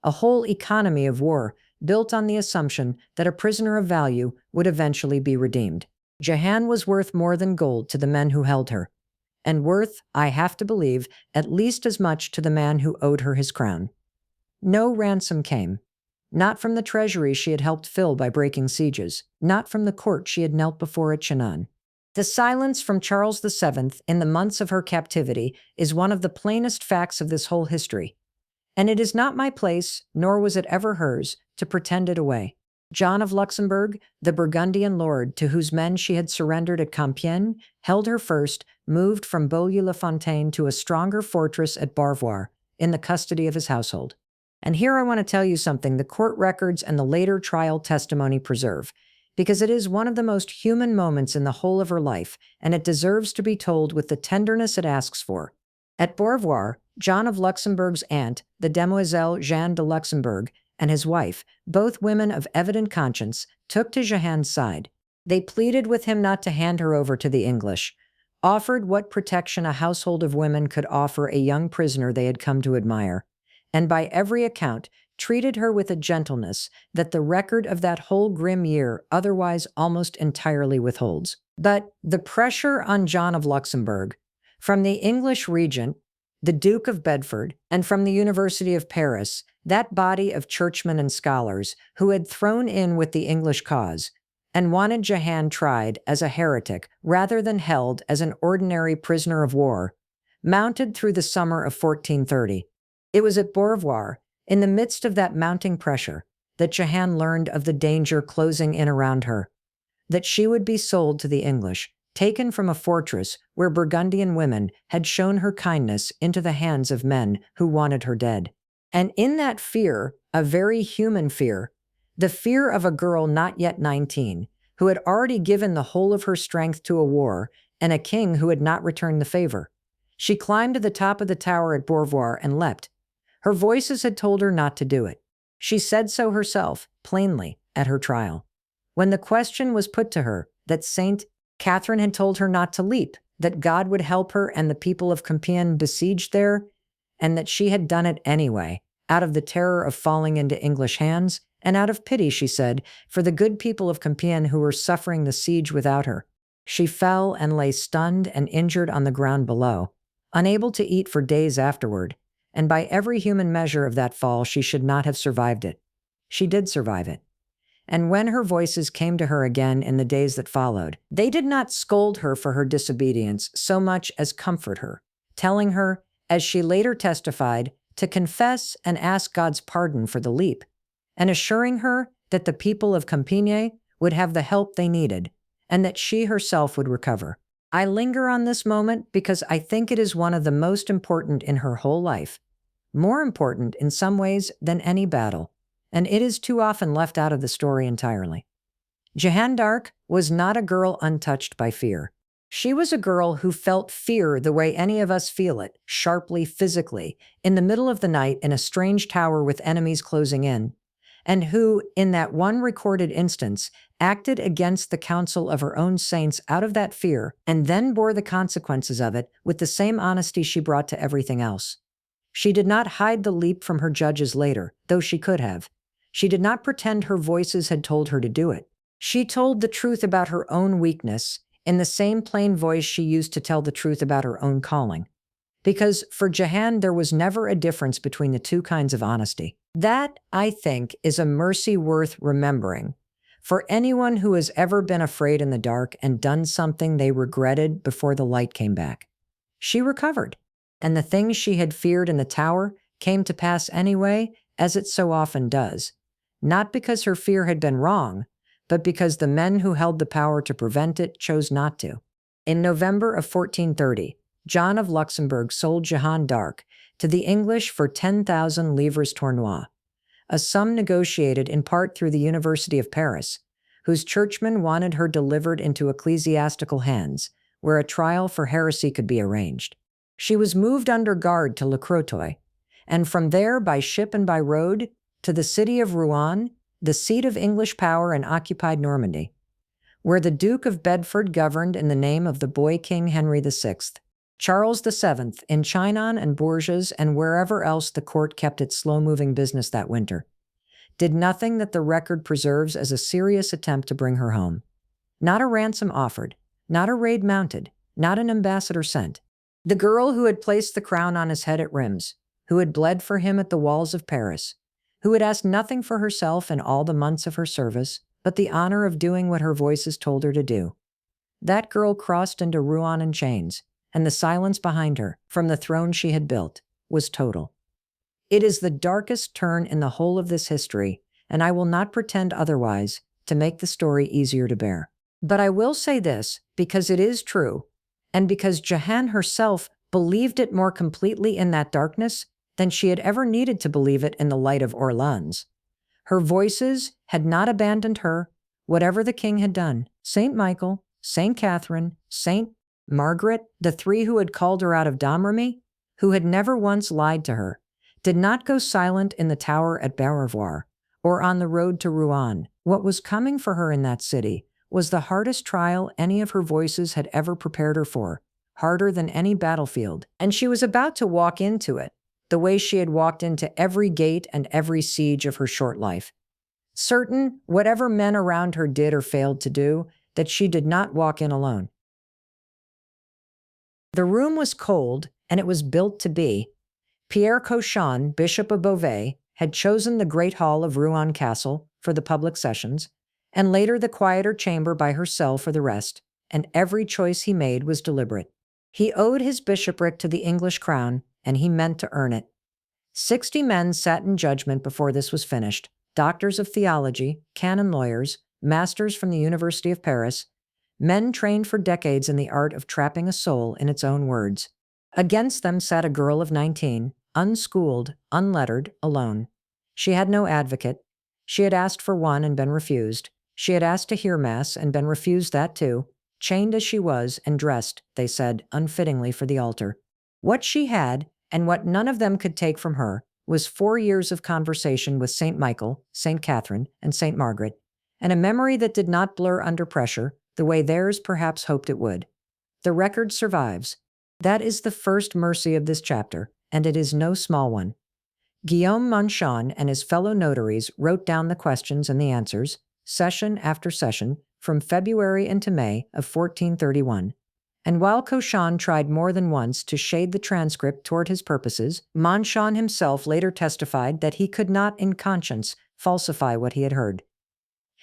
A whole economy of war built on the assumption that a prisoner of value would eventually be redeemed. Jehanne was worth more than gold to the men who held her, and worth, I have to believe, at least as much to the man who owed her his crown. No ransom came. Not from the treasury she had helped fill by breaking sieges, not from the court she had knelt before at Chinon. The silence from Charles VII in the months of her captivity is one of the plainest facts of this whole history, and it is not my place, nor was it ever hers, to pretend it away. John of Luxembourg, the Burgundian lord to whose men she had surrendered at Compiègne, held her first, moved from Beaulieu-le-Fontaine to a stronger fortress at Beauvoir, in the custody of his household. And here I want to tell you something the court records and the later trial testimony preserve, because it is one of the most human moments in the whole of her life, and it deserves to be told with the tenderness it asks for. At Beauvoir, John of Luxembourg's aunt, the Demoiselle Jeanne de Luxembourg, and his wife, both women of evident conscience, took to Jehanne's side. They pleaded with him not to hand her over to the English, offered what protection a household of women could offer a young prisoner they had come to admire, and by every account treated her with a gentleness that the record of that whole grim year otherwise almost entirely withholds. But the pressure on John of Luxembourg, from the English regent, the Duke of Bedford, and from the University of Paris, that body of churchmen and scholars who had thrown in with the English cause and wanted Jehanne tried as a heretic rather than held as an ordinary prisoner of war, mounted through the summer of 1430. It was at Beauvoir, in the midst of that mounting pressure, that Jehanne learned of the danger closing in around her, that she would be sold to the English, taken from a fortress where Burgundian women had shown her kindness into the hands of men who wanted her dead. And in that fear, a very human fear, the fear of a girl not yet 19, who had already given the whole of her strength to a war, and a king who had not returned the favor, she climbed to the top of the tower at Beauvoir and leapt. Her voices had told her not to do it. She said so herself, plainly, at her trial. When the question was put to her that Saint Catherine had told her not to leap, that God would help her and the people of Compiègne besieged there, and that she had done it anyway, out of the terror of falling into English hands, and out of pity, she said, for the good people of Compiègne who were suffering the siege without her. She fell and lay stunned and injured on the ground below, unable to eat for days afterward, and by every human measure of that fall she should not have survived it. She did survive it. And when her voices came to her again in the days that followed, they did not scold her for her disobedience so much as comfort her, telling her, as she later testified, to confess and ask God's pardon for the leap, and assuring her that the people of Compiègne would have the help they needed, and that she herself would recover. I linger on this moment because I think it is one of the most important in her whole life, more important in some ways than any battle, and it is too often left out of the story entirely. Joan d'Arc was not a girl untouched by fear. She was a girl who felt fear the way any of us feel it, sharply, physically, in the middle of the night in a strange tower with enemies closing in, and who, in that one recorded instance, acted against the counsel of her own saints out of that fear, and then bore the consequences of it with the same honesty she brought to everything else. She did not hide the leap from her judges later, though she could have. She did not pretend her voices had told her to do it. She told the truth about her own weakness in the same plain voice she used to tell the truth about her own calling. Because for Joan, there was never a difference between the two kinds of honesty. That, I think, is a mercy worth remembering for anyone who has ever been afraid in the dark and done something they regretted before the light came back. She recovered, and the things she had feared in the tower came to pass anyway, as it so often does, not because her fear had been wrong, but because the men who held the power to prevent it chose not to. In November of 1430, John of Luxembourg sold Joan d'Arc to the English for 10,000 livres tournois, a sum negotiated in part through the University of Paris, whose churchmen wanted her delivered into ecclesiastical hands, where a trial for heresy could be arranged. She was moved under guard to Le Crotoy, and from there by ship and by road to the city of Rouen, the seat of English power in occupied Normandy, where the Duke of Bedford governed in the name of the boy King Henry VI. Charles VII in Chinon and Bourges and wherever else the court kept its slow-moving business that winter, did nothing that the record preserves as a serious attempt to bring her home. Not a ransom offered, not a raid mounted, not an ambassador sent. The girl who had placed the crown on his head at Rheims, who had bled for him at the walls of Paris, who had asked nothing for herself in all the months of her service, but the honor of doing what her voices told her to do. That girl crossed into Rouen in chains, and the silence behind her, from the throne she had built, was total. It is the darkest turn in the whole of this history, and I will not pretend otherwise to make the story easier to bear. But I will say this, because it is true, and because Joan herself believed it more completely in that darkness than she had ever needed to believe it in the light of Orleans. Her voices had not abandoned her, whatever the king had done. Saint Michael, Saint Catherine, Saint Margaret, the three who had called her out of Domrémy, who had never once lied to her, did not go silent in the tower at Beaurevoir or on the road to Rouen. What was coming for her in that city was the hardest trial any of her voices had ever prepared her for, harder than any battlefield, and she was about to walk into it, the way she had walked into every gate and every siege of her short life. Certain, whatever men around her did or failed to do, that she did not walk in alone. The room was cold, and it was built to be. Pierre Cauchon, Bishop of Beauvais, had chosen the great hall of Rouen Castle for the public sessions, and later the quieter chamber by her cell for the rest, and every choice he made was deliberate. He owed his bishopric to the English crown, and he meant to earn it. 60 men sat in judgment before this was finished, doctors of theology, canon lawyers, masters from the University of Paris, men trained for decades in the art of trapping a soul in its own words. Against them sat a girl of 19, unschooled, unlettered, alone. She had no advocate. She had asked for one and been refused. She had asked to hear Mass and been refused that too, chained as she was and dressed, they said, unfittingly for the altar. What she had, and what none of them could take from her, was 4 years of conversation with Saint Michael, Saint Catherine, and Saint Margaret, and a memory that did not blur under pressure, the way theirs perhaps hoped it would. The record survives. That is the first mercy of this chapter, and it is no small one. Guillaume Manchon and his fellow notaries wrote down the questions and the answers, session after session, from February into May of 1431. And while Cauchon tried more than once to shade the transcript toward his purposes, Manchon himself later testified that he could not in conscience falsify what he had heard.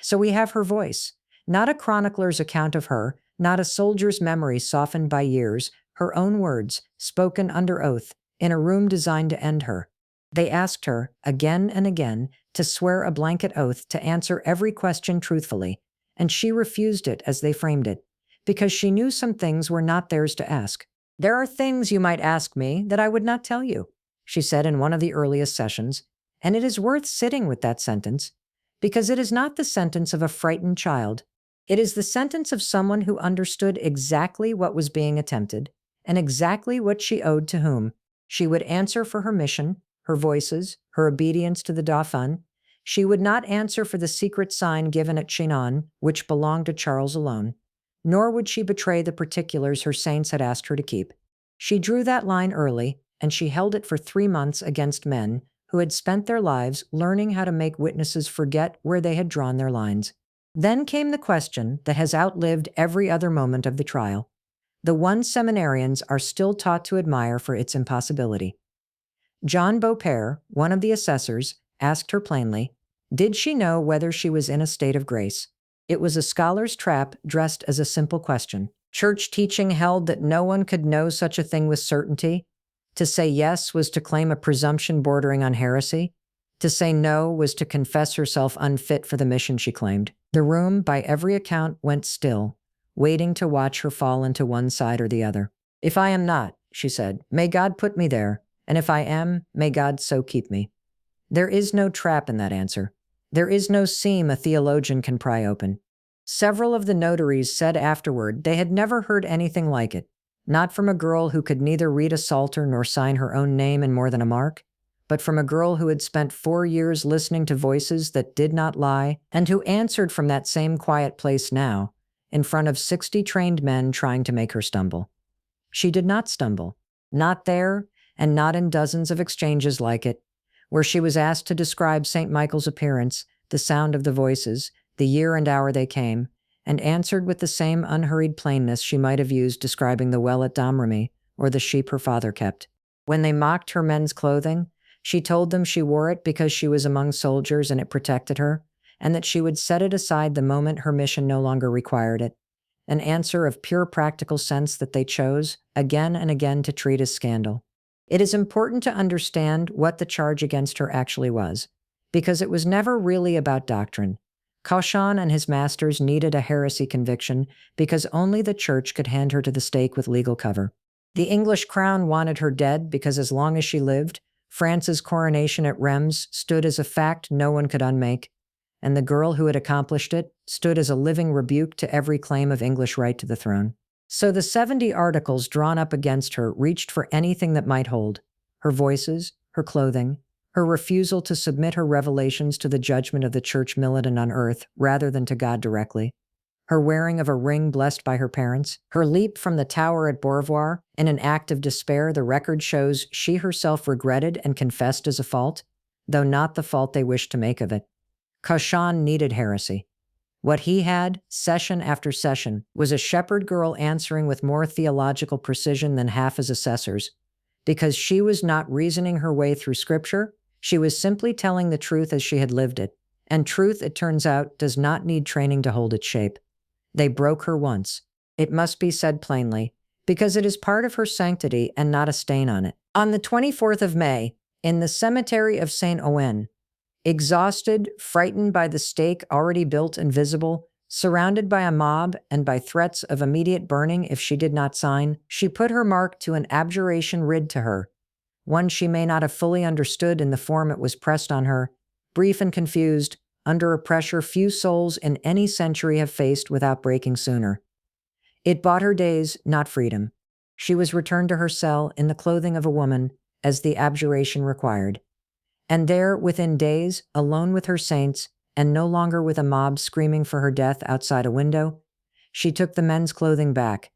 So we have her voice, not a chronicler's account of her, not a soldier's memory softened by years, her own words, spoken under oath, in a room designed to end her. They asked her, again and again, to swear a blanket oath to answer every question truthfully, and she refused it as they framed it, because she knew some things were not theirs to ask. "There are things you might ask me that I would not tell you," she said in one of the earliest sessions, and it is worth sitting with that sentence, because it is not the sentence of a frightened child. It is the sentence of someone who understood exactly what was being attempted, and exactly what she owed to whom. She would answer for her mission, her voices, her obedience to the Dauphin. She would not answer for the secret sign given at Chinon, which belonged to Charles alone, nor would she betray the particulars her saints had asked her to keep. She drew that line early, and she held it for 3 months against men who had spent their lives learning how to make witnesses forget where they had drawn their lines. Then came the question that has outlived every other moment of the trial, the one seminarians are still taught to admire for its impossibility. John Beaupere, one of the assessors, asked her plainly, did she know whether she was in a state of grace? It was a scholar's trap dressed as a simple question. Church teaching held that no one could know such a thing with certainty. To say yes was to claim a presumption bordering on heresy. To say no was to confess herself unfit for the mission she claimed. The room, by every account, went still, waiting to watch her fall into one side or the other. "If I am not," she said, "may God put me there, and if I am, may God so keep me." There is no trap in that answer. There is no seam a theologian can pry open. Several of the notaries said afterward they had never heard anything like it, not from a girl who could neither read a psalter nor sign her own name in more than a mark, but from a girl who had spent 4 years listening to voices that did not lie, and who answered from that same quiet place now, in front of 60 trained men trying to make her stumble. She did not stumble, not there, and not in dozens of exchanges like it, where she was asked to describe St. Michael's appearance, the sound of the voices, the year and hour they came, and answered with the same unhurried plainness she might have used describing the well at Domrémy or the sheep her father kept. When they mocked her men's clothing, she told them she wore it because she was among soldiers and it protected her, and that she would set it aside the moment her mission no longer required it, an answer of pure practical sense that they chose, again and again, to treat as scandal. It is important to understand what the charge against her actually was, because it was never really about doctrine. Cauchon and his masters needed a heresy conviction because only the church could hand her to the stake with legal cover. The English crown wanted her dead because as long as she lived, France's coronation at Rheims stood as a fact no one could unmake, and the girl who had accomplished it stood as a living rebuke to every claim of English right to the throne. So the 70 articles drawn up against her reached for anything that might hold: her voices, her clothing, her refusal to submit her revelations to the judgment of the church militant on earth rather than to God directly, her wearing of a ring blessed by her parents, her leap from the tower at Beaurevoir. In an act of despair, the record shows she herself regretted and confessed as a fault, though not the fault they wished to make of it. Cauchon needed heresy. What he had, session after session, was a shepherd girl answering with more theological precision than half his assessors. Because she was not reasoning her way through Scripture, she was simply telling the truth as she had lived it. And truth, it turns out, does not need training to hold its shape. They broke her once. It must be said plainly, because it is part of her sanctity and not a stain on it. On the 24th of May, in the cemetery of St. Ouen, exhausted, frightened by the stake already built and visible, surrounded by a mob and by threats of immediate burning if she did not sign, she put her mark to an abjuration read to her, one she may not have fully understood in the form it was pressed on her, brief and confused, under a pressure few souls in any century have faced without breaking sooner. It bought her days, not freedom. She was returned to her cell in the clothing of a woman, as the abjuration required. And there, within days, alone with her saints, and no longer with a mob screaming for her death outside a window, she took the men's clothing back,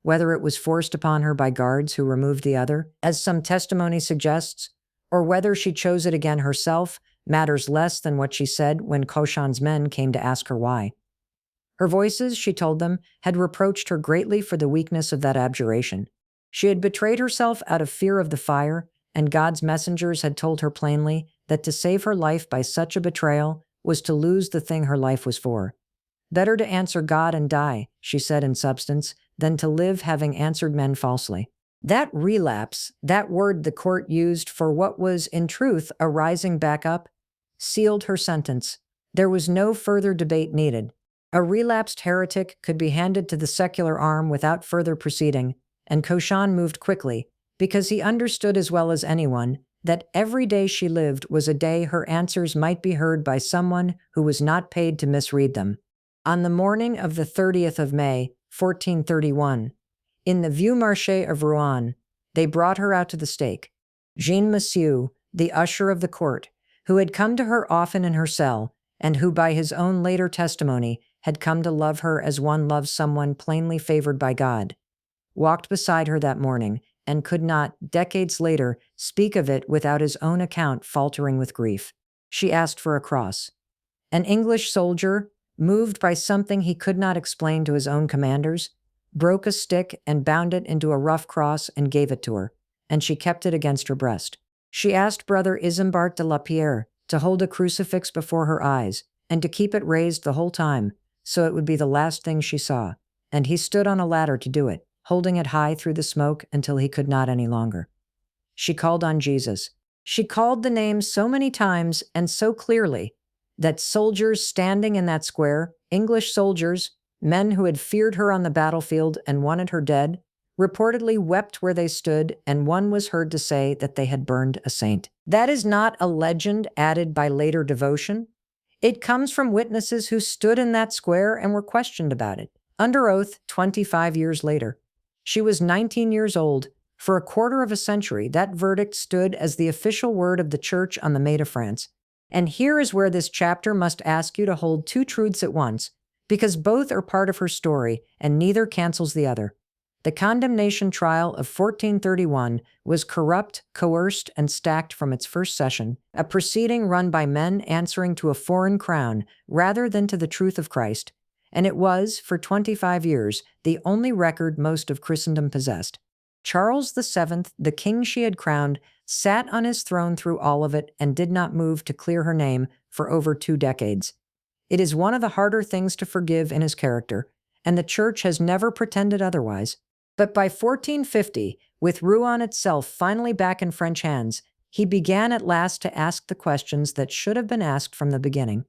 whether it was forced upon her by guards who removed the other, as some testimony suggests, or whether she chose it again herself, matters less than what she said when Cauchon's men came to ask her why. Her voices, she told them, had reproached her greatly for the weakness of that abjuration. She had betrayed herself out of fear of the fire, and God's messengers had told her plainly that to save her life by such a betrayal was to lose the thing her life was for. Better to answer God and die, she said in substance, than to live having answered men falsely. That relapse, that word the court used for what was, in truth, a rising back up, sealed her sentence. There was no further debate needed. A relapsed heretic could be handed to the secular arm without further proceeding, and Cauchon moved quickly, because he understood as well as anyone that every day she lived was a day her answers might be heard by someone who was not paid to misread them. On the morning of the 30th of May, 1431, in the Vieux Marché of Rouen, they brought her out to the stake. Jean Massieu, the usher of the court, who had come to her often in her cell, and who by his own later testimony had come to love her as one loves someone plainly favored by God, walked beside her that morning, and could not, decades later, speak of it without his own account faltering with grief. She asked for a cross. An English soldier, moved by something he could not explain to his own commanders, broke a stick and bound it into a rough cross and gave it to her, and she kept it against her breast. She asked Brother Isambart de la Pierre to hold a crucifix before her eyes and to keep it raised the whole time, so it would be the last thing she saw, and he stood on a ladder to do it, holding it high through the smoke until he could not any longer. She called on Jesus. She called the name so many times and so clearly that soldiers standing in that square, English soldiers, men who had feared her on the battlefield and wanted her dead, reportedly wept where they stood, and one was heard to say that they had burned a saint. That is not a legend added by later devotion. It comes from witnesses who stood in that square and were questioned about it, under oath 25 years later. She was 19 years old. For a quarter of a century, that verdict stood as the official word of the Church on the Maid of France. And here is where this chapter must ask you to hold two truths at once, because both are part of her story, and neither cancels the other. The condemnation trial of 1431 was corrupt, coerced, and stacked from its first session, a proceeding run by men answering to a foreign crown rather than to the truth of Christ, and it was, for 25 years, the only record most of Christendom possessed. Charles VII, the king she had crowned, sat on his throne through all of it and did not move to clear her name for over 2 decades. It is one of the harder things to forgive in his character, and the Church has never pretended otherwise. But by 1450, with Rouen itself finally back in French hands, he began at last to ask the questions that should have been asked from the beginning.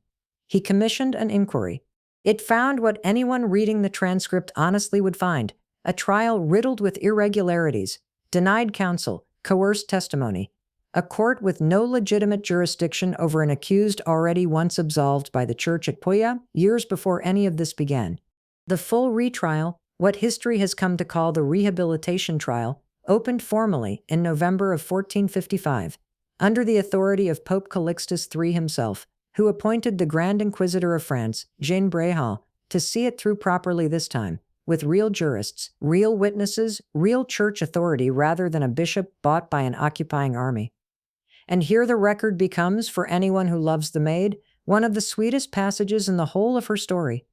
He commissioned an inquiry. It found what anyone reading the transcript honestly would find: a trial riddled with irregularities, denied counsel, coerced testimony, a court with no legitimate jurisdiction over an accused already once absolved by the Church at Pouilly, years before any of this began. The full retrial, what history has come to call the rehabilitation trial, opened formally in November of 1455, under the authority of Pope Calixtus III himself, who appointed the Grand Inquisitor of France, Jean Bréhat, to see it through properly this time, with real jurists, real witnesses, real church authority rather than a bishop bought by an occupying army. And here the record becomes, for anyone who loves the Maid, one of the sweetest passages in the whole of her story.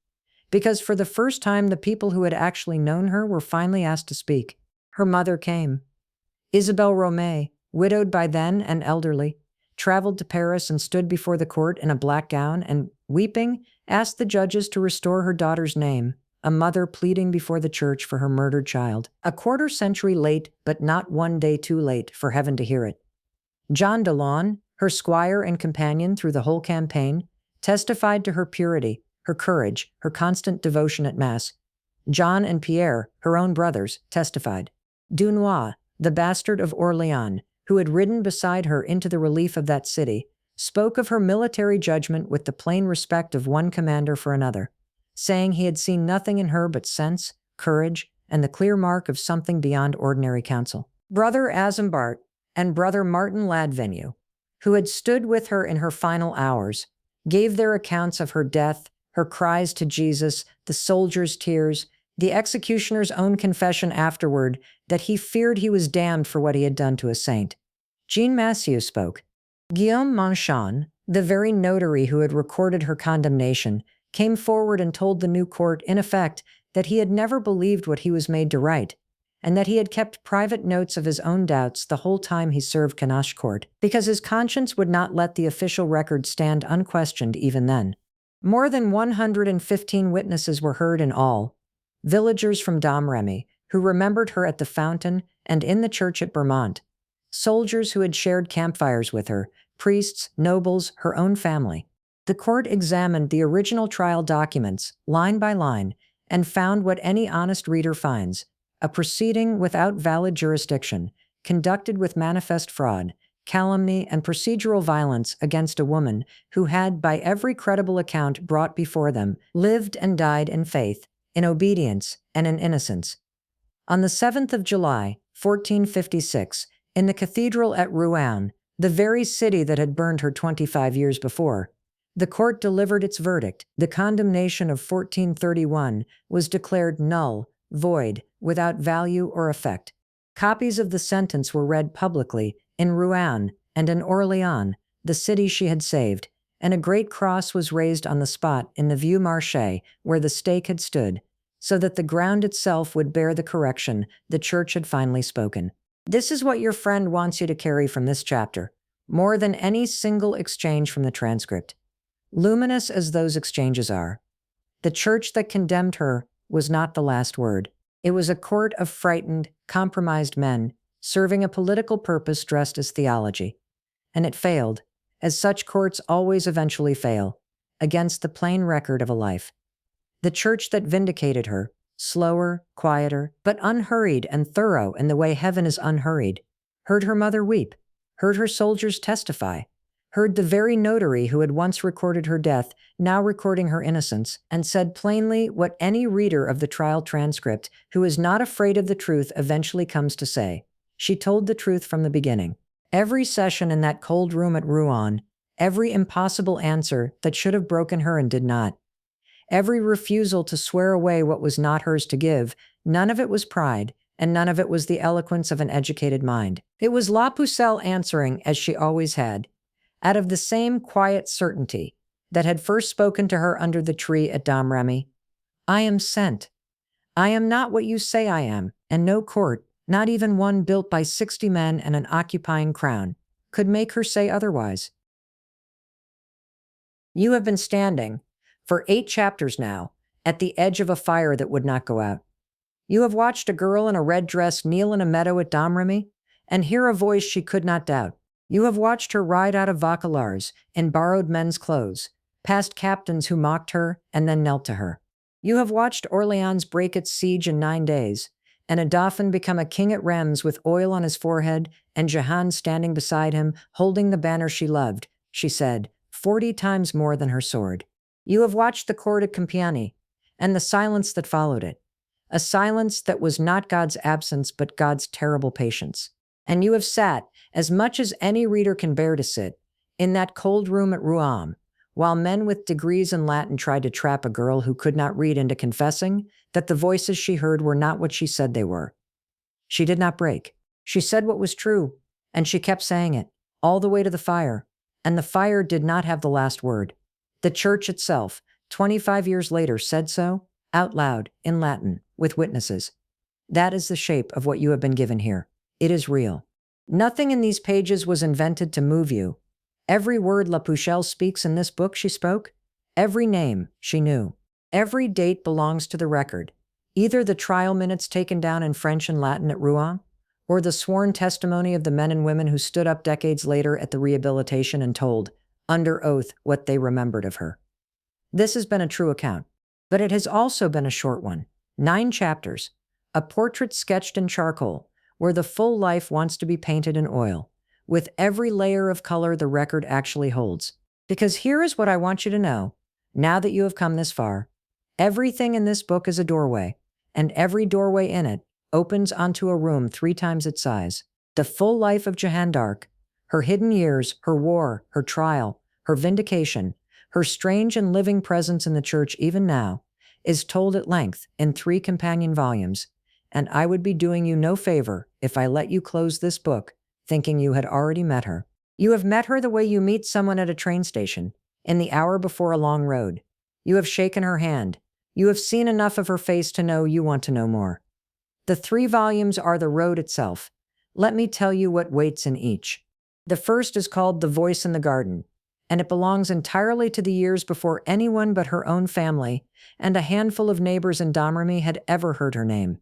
Because for the first time the people who had actually known her were finally asked to speak. Her mother came. Isabelle Romée, widowed by then and elderly, traveled to Paris and stood before the court in a black gown and, weeping, asked the judges to restore her daughter's name, a mother pleading before the Church for her murdered child. A quarter century late, but not one day too late for heaven to hear it. John de Laune, her squire and companion through the whole campaign, testified to her purity, her courage, her constant devotion at Mass. John and Pierre, her own brothers, testified. Dunois, the bastard of Orléans, who had ridden beside her into the relief of that city, spoke of her military judgment with the plain respect of one commander for another, saying he had seen nothing in her but sense, courage, and the clear mark of something beyond ordinary counsel. Brother Isambart and Brother Martin Ladvenu, who had stood with her in her final hours, gave their accounts of her death, her cries to Jesus, the soldier's tears, the executioner's own confession afterward that he feared he was damned for what he had done to a saint. Jean Massieu spoke. Guillaume Manchon, the very notary who had recorded her condemnation, came forward and told the new court, in effect, that he had never believed what he was made to write, and that he had kept private notes of his own doubts the whole time he served Kanash court, because his conscience would not let the official record stand unquestioned even then. More than 115 witnesses were heard in all, villagers from Domrémy, who remembered her at the fountain and in the church at Bermont, soldiers who had shared campfires with her, priests, nobles, her own family. The court examined the original trial documents, line by line, and found what any honest reader finds: a proceeding without valid jurisdiction, conducted with manifest fraud, calumny, and procedural violence against a woman who had, by every credible account brought before them, lived and died in faith, in obedience, and in innocence. On the 7th of July, 1456, in the cathedral at Rouen, the very city that had burned her 25 years before, the court delivered its verdict. The condemnation of 1431 was declared null, void, without value or effect. Copies of the sentence were read publicly in Rouen and in Orléans, the city she had saved, and a great cross was raised on the spot in the Vieux Marché where the stake had stood, so that the ground itself would bear the correction the church had finally spoken. This is what your friend wants you to carry from this chapter, more than any single exchange from the transcript. Luminous as those exchanges are, the church that condemned her was not the last word. It was a court of frightened, compromised men, serving a political purpose dressed as theology. And it failed, as such courts always eventually fail, against the plain record of a life. The church that vindicated her, slower, quieter, but unhurried and thorough in the way heaven is unhurried, heard her mother weep, heard her soldiers testify, heard the very notary who had once recorded her death now recording her innocence, and said plainly what any reader of the trial transcript who is not afraid of the truth eventually comes to say. She told the truth from the beginning. Every session in that cold room at Rouen, every impossible answer that should have broken her and did not, every refusal to swear away what was not hers to give, none of it was pride, and none of it was the eloquence of an educated mind. It was La Pucelle answering as she always had, out of the same quiet certainty that had first spoken to her under the tree at Domrémy. I am sent. I am not what you say I am, and no court, not even one built by 60 men and an occupying crown, could make her say otherwise. You have been standing, for 8 chapters now, at the edge of a fire that would not go out. You have watched a girl in a red dress kneel in a meadow at Domrémy, and hear a voice she could not doubt. You have watched her ride out of Vauquelins in borrowed men's clothes, past captains who mocked her and then knelt to her. You have watched Orléans break its siege in 9 days, and a dauphin become a king at Rheims with oil on his forehead and Jehan standing beside him, holding the banner she loved, she said, 40 times more than her sword. You have watched the court at Compiègne, and the silence that followed it, a silence that was not God's absence but God's terrible patience. And you have sat, as much as any reader can bear to sit, in that cold room at Rouen, while men with degrees in Latin tried to trap a girl who could not read into confessing that the voices she heard were not what she said they were. She did not break. She said what was true, and she kept saying it, all the way to the fire, and the fire did not have the last word. The church itself, 25 years later, said so, out loud, in Latin, with witnesses. That is the shape of what you have been given here. It is real. Nothing in these pages was invented to move you. Every word La Pucelle speaks in this book she spoke. Every name she knew. Every date belongs to the record, either the trial minutes taken down in French and Latin at Rouen, or the sworn testimony of the men and women who stood up decades later at the rehabilitation and told, under oath, what they remembered of her. This has been a true account, but it has also been a short one. 9 chapters, a portrait sketched in charcoal, where the full life wants to be painted in oil, with every layer of color the record actually holds. Because here is what I want you to know, now that you have come this far. Everything in this book is a doorway, and every doorway in it opens onto a room 3 times its size. The full life of Joan d'Arc, her hidden years, her war, her trial, her vindication, her strange and living presence in the church even now, is told at length in 3 companion volumes, and I would be doing you no favor if I let you close this book thinking you had already met her. You have met her the way you meet someone at a train station, in the hour before a long road. You have shaken her hand. You have seen enough of her face to know you want to know more. The 3 volumes are the road itself. Let me tell you what waits in each. The first is called The Voice in the Garden, and it belongs entirely to the years before anyone but her own family and a handful of neighbors in Domrémy had ever heard her name.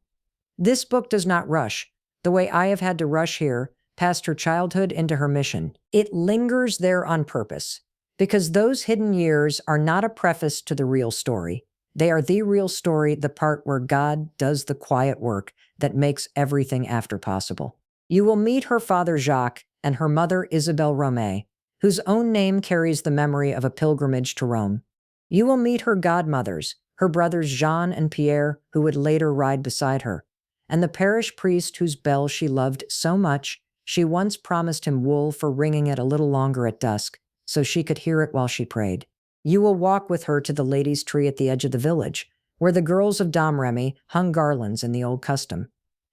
This book does not rush, the way I have had to rush here, past her childhood into her mission. It lingers there on purpose, because those hidden years are not a preface to the real story. They are the real story, the part where God does the quiet work that makes everything after possible. You will meet her father Jacques and her mother Isabelle Romay, whose own name carries the memory of a pilgrimage to Rome. You will meet her godmothers, her brothers Jean and Pierre, who would later ride beside her, and the parish priest whose bell she loved so much she once promised him wool for ringing it a little longer at dusk so she could hear it while she prayed. You will walk with her to the ladies' tree at the edge of the village, where the girls of Domrémy hung garlands in the old custom,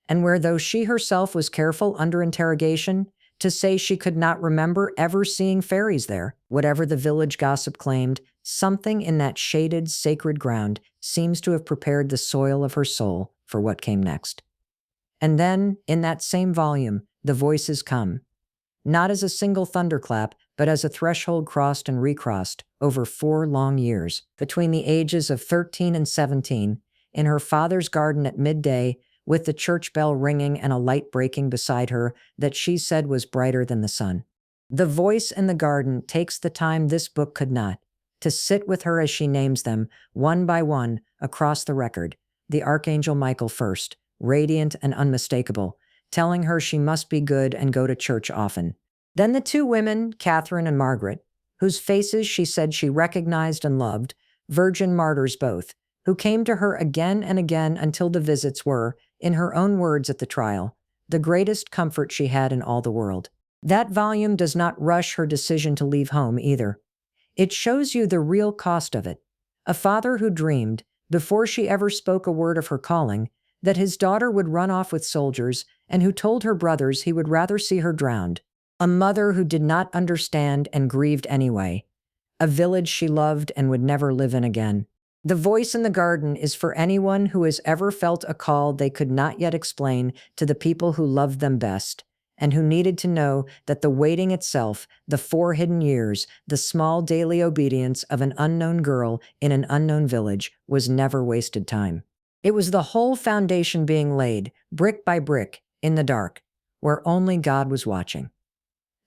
and where, though she herself was careful under interrogation to say she could not remember ever seeing fairies there, whatever the village gossip claimed, something in that shaded, sacred ground seems to have prepared the soil of her soul for what came next. And then, in that same volume, the voices come, not as a single thunderclap, but as a threshold crossed and recrossed over 4 long years, between the ages of 13 and 17, in her father's garden at midday, with the church bell ringing and a light breaking beside her that she said was brighter than the sun. The voice in the garden takes the time this book could not, to sit with her as she names them, one by one, across the record, the Archangel Michael first, radiant and unmistakable, telling her she must be good and go to church often. Then the 2 women, Catherine and Margaret, whose faces she said she recognized and loved, virgin martyrs both, who came to her again and again until the visits were, in her own words at the trial, the greatest comfort she had in all the world. That volume does not rush her decision to leave home either. It shows you the real cost of it. A father who dreamed, before she ever spoke a word of her calling, that his daughter would run off with soldiers, and who told her brothers he would rather see her drowned. A mother who did not understand and grieved anyway. A village she loved and would never live in again. The Voice in the Garden is for anyone who has ever felt a call they could not yet explain to the people who loved them best, and who needed to know that the waiting itself, the 4 hidden years, the small daily obedience of an unknown girl in an unknown village was never wasted time. It was the whole foundation being laid, brick by brick, in the dark, where only God was watching.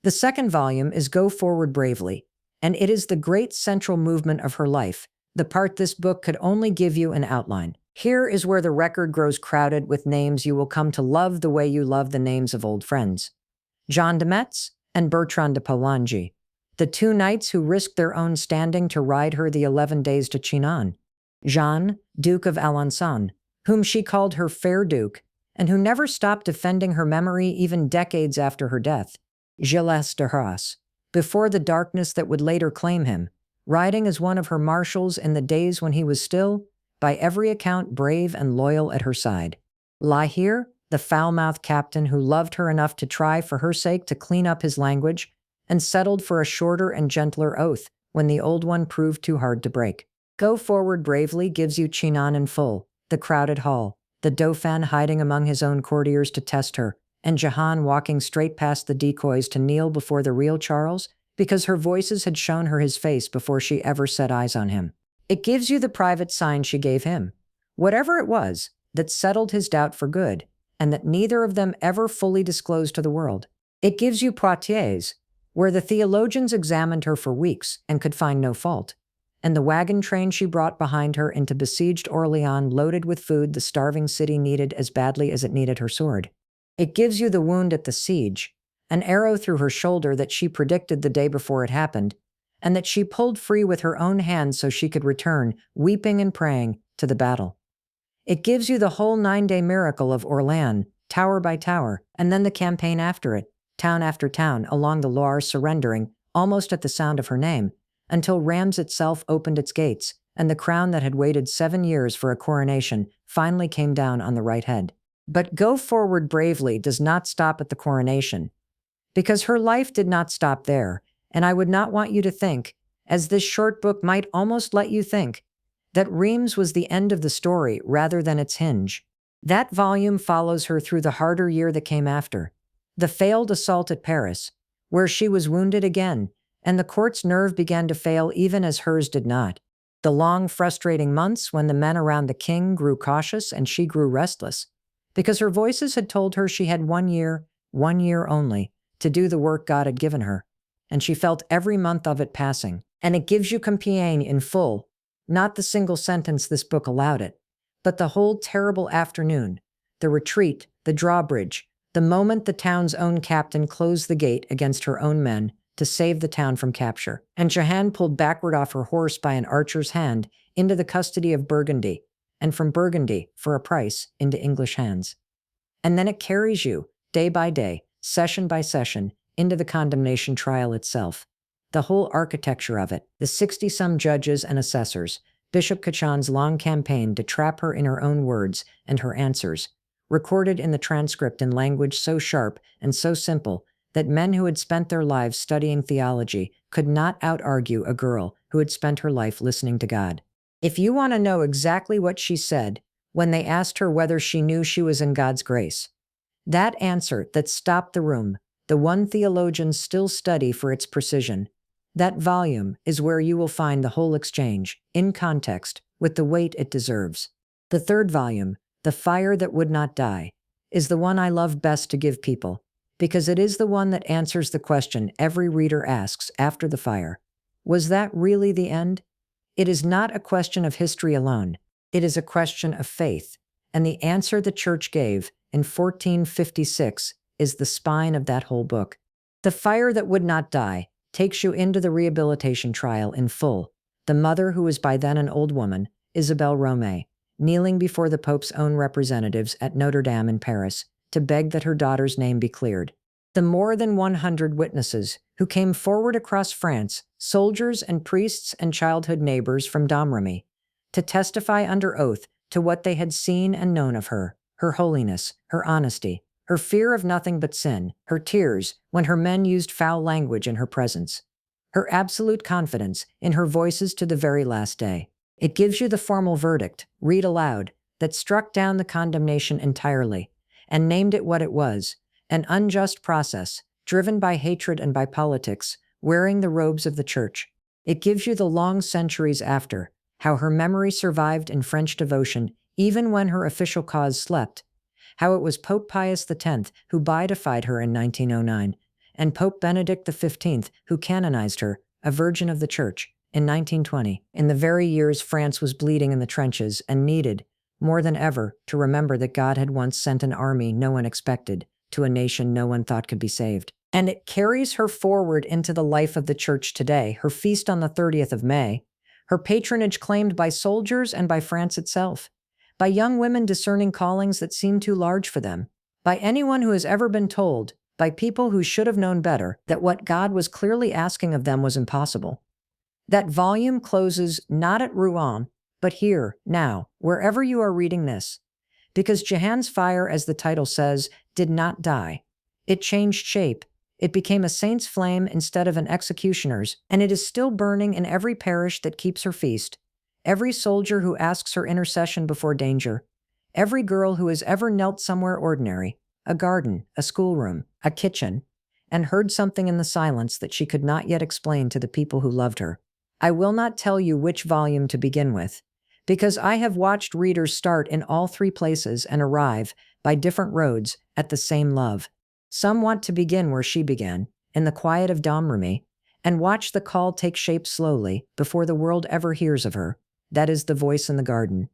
The second volume is Go Forward Bravely, and it is the great central movement of her life, the part this book could only give you an outline. Here is where the record grows crowded with names you will come to love the way you love the names of old friends. Jean de Metz and Bertrand de Poulengy, the 2 knights who risked their own standing to ride her the 11 days to Chinon. Jean, Duke of Alençon, whom she called her fair duke, and who never stopped defending her memory even decades after her death. Gilles de Haas, before the darkness that would later claim him, riding as one of her marshals in the days when he was still, by every account, brave and loyal at her side. La Hire, the foul-mouthed captain who loved her enough to try for her sake to clean up his language, and settled for a shorter and gentler oath when the old one proved too hard to break. Go Forward Bravely gives you Chinon in full, the crowded hall, the Dauphin hiding among his own courtiers to test her, and Jehan walking straight past the decoys to kneel before the real Charles, because her voices had shown her his face before she ever set eyes on him. It gives you the private sign she gave him, whatever it was, that settled his doubt for good, and that neither of them ever fully disclosed to the world. It gives you Poitiers, where the theologians examined her for weeks and could find no fault, and the wagon train she brought behind her into besieged Orléans loaded with food the starving city needed as badly as it needed her sword. It gives you the wound at the siege, an arrow through her shoulder that she predicted the day before it happened, and that she pulled free with her own hands so she could return, weeping and praying, to the battle. It gives you the whole 9-day miracle of Orléans, tower by tower, and then the campaign after it, town after town along the Loire surrendering, almost at the sound of her name, until Rheims itself opened its gates, and the crown that had waited 7 years for a coronation finally came down on the right head. But Go Forward Bravely does not stop at the coronation, because her life did not stop there, and I would not want you to think, as this short book might almost let you think, that Rheims was the end of the story rather than its hinge. That volume follows her through the harder year that came after. The failed assault at Paris, where she was wounded again, and the court's nerve began to fail even as hers did not. The long, frustrating months when the men around the king grew cautious and she grew restless, because her voices had told her she had 1 year only, to do the work God had given her, and she felt every month of it passing. And it gives you Compiègne in full, not the single sentence this book allowed it, but the whole terrible afternoon, the retreat, the drawbridge, the moment the town's own captain closed the gate against her own men to save the town from capture, and Johanne pulled backward off her horse by an archer's hand into the custody of Burgundy, and from Burgundy, for a price, into English hands. And then it carries you, day by day, session by session, into the condemnation trial itself. The whole architecture of it, the 60-some judges and assessors, Bishop Cachan's long campaign to trap her in her own words and her answers, recorded in the transcript in language so sharp and so simple that men who had spent their lives studying theology could not out-argue a girl who had spent her life listening to God. If you want to know exactly what she said when they asked her whether she knew she was in God's grace, that answer that stopped the room, the one theologians still study for its precision, that volume is where you will find the whole exchange, in context, with the weight it deserves. The third volume, The Fire That Would Not Die, is the one I love best to give people, because it is the one that answers the question every reader asks after the fire. Was that really the end? It is not a question of history alone. It is a question of faith, and the answer the church gave in 1456 is the spine of that whole book. The Fire That Would Not Die takes you into the rehabilitation trial in full. The mother, who was by then an old woman, Isabelle Romée, kneeling before the Pope's own representatives at Notre Dame in Paris to beg that her daughter's name be cleared. The more than 100 witnesses who came forward across France, soldiers and priests and childhood neighbors from Domrémy, to testify under oath to what they had seen and known of her holiness, her honesty, her fear of nothing but sin, her tears when her men used foul language in her presence, her absolute confidence in her voices to the very last day. It gives you the formal verdict, read aloud, that struck down the condemnation entirely and named it what it was, an unjust process, driven by hatred and by politics, wearing the robes of the church. It gives you the long centuries after, how her memory survived in French devotion even when her official cause slept, how it was Pope Pius X who beatified her in 1909, and Pope Benedict XV who canonized her, a virgin of the Church, in 1920, in the very years France was bleeding in the trenches and needed, more than ever, to remember that God had once sent an army no one expected to a nation no one thought could be saved. And it carries her forward into the life of the Church today, her feast on the 30th of May, her patronage claimed by soldiers and by France itself, by young women discerning callings that seem too large for them, by anyone who has ever been told, by people who should have known better, that what God was clearly asking of them was impossible. That volume closes not at Rouen, but here, now, wherever you are reading this, because Johanne's fire, as the title says, did not die. It changed shape. It became a saint's flame instead of an executioner's, and it is still burning in every parish that keeps her feast, every soldier who asks her intercession before danger, every girl who has ever knelt somewhere ordinary, a garden, a schoolroom, a kitchen, and heard something in the silence that she could not yet explain to the people who loved her. I will not tell you which volume to begin with, because I have watched readers start in all three places and arrive, by different roads, at the same love. Some want to begin where she began, in the quiet of Domrémy, and watch the call take shape slowly before the world ever hears of her. That is the voice in the garden.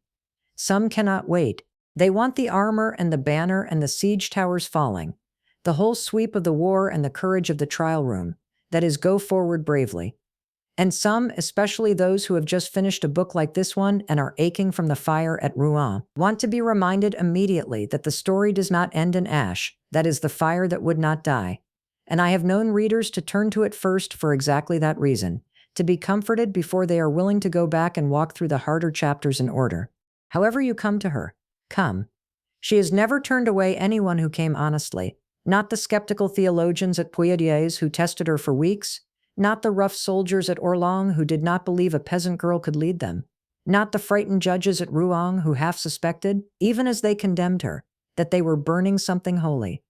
Some cannot wait. They want the armor and the banner and the siege towers falling, the whole sweep of the war and the courage of the trial room, that is, go forward bravely. And some, especially those who have just finished a book like this one and are aching from the fire at Rouen, want to be reminded immediately that the story does not end in ash, that is, the fire that would not die. And I have known readers to turn to it first for exactly that reason, to be comforted before they are willing to go back and walk through the harder chapters in order. However you come to her, come. She has never turned away anyone who came honestly, not the skeptical theologians at Poitiers who tested her for weeks, not the rough soldiers at Orléans who did not believe a peasant girl could lead them. Not the frightened judges at Rouen who half suspected, even as they condemned her, that they were burning something holy.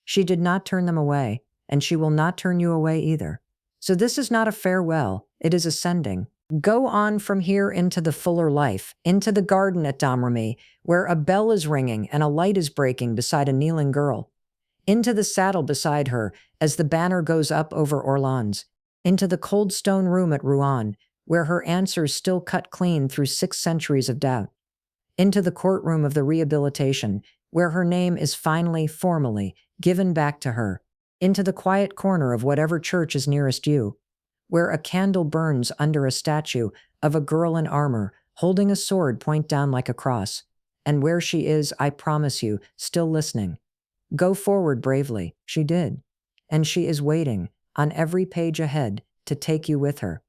She did not turn them away, and she will not turn you away either. So this is not a farewell, it is ascending. Go on from here into the fuller life, into the garden at Domrémy, where a bell is ringing and a light is breaking beside a kneeling girl. Into the saddle beside her as the banner goes up over Orleans. Into the cold stone room at Rouen, where her answers still cut clean through 6 centuries of doubt. Into the courtroom of the rehabilitation, where her name is finally, formally, given back to her. Into the quiet corner of whatever church is nearest you, where a candle burns under a statue of a girl in armor, holding a sword point down like a cross, and where she is, I promise you, still listening. Go forward bravely, she did, and she is waiting, on every page ahead, to take you with her.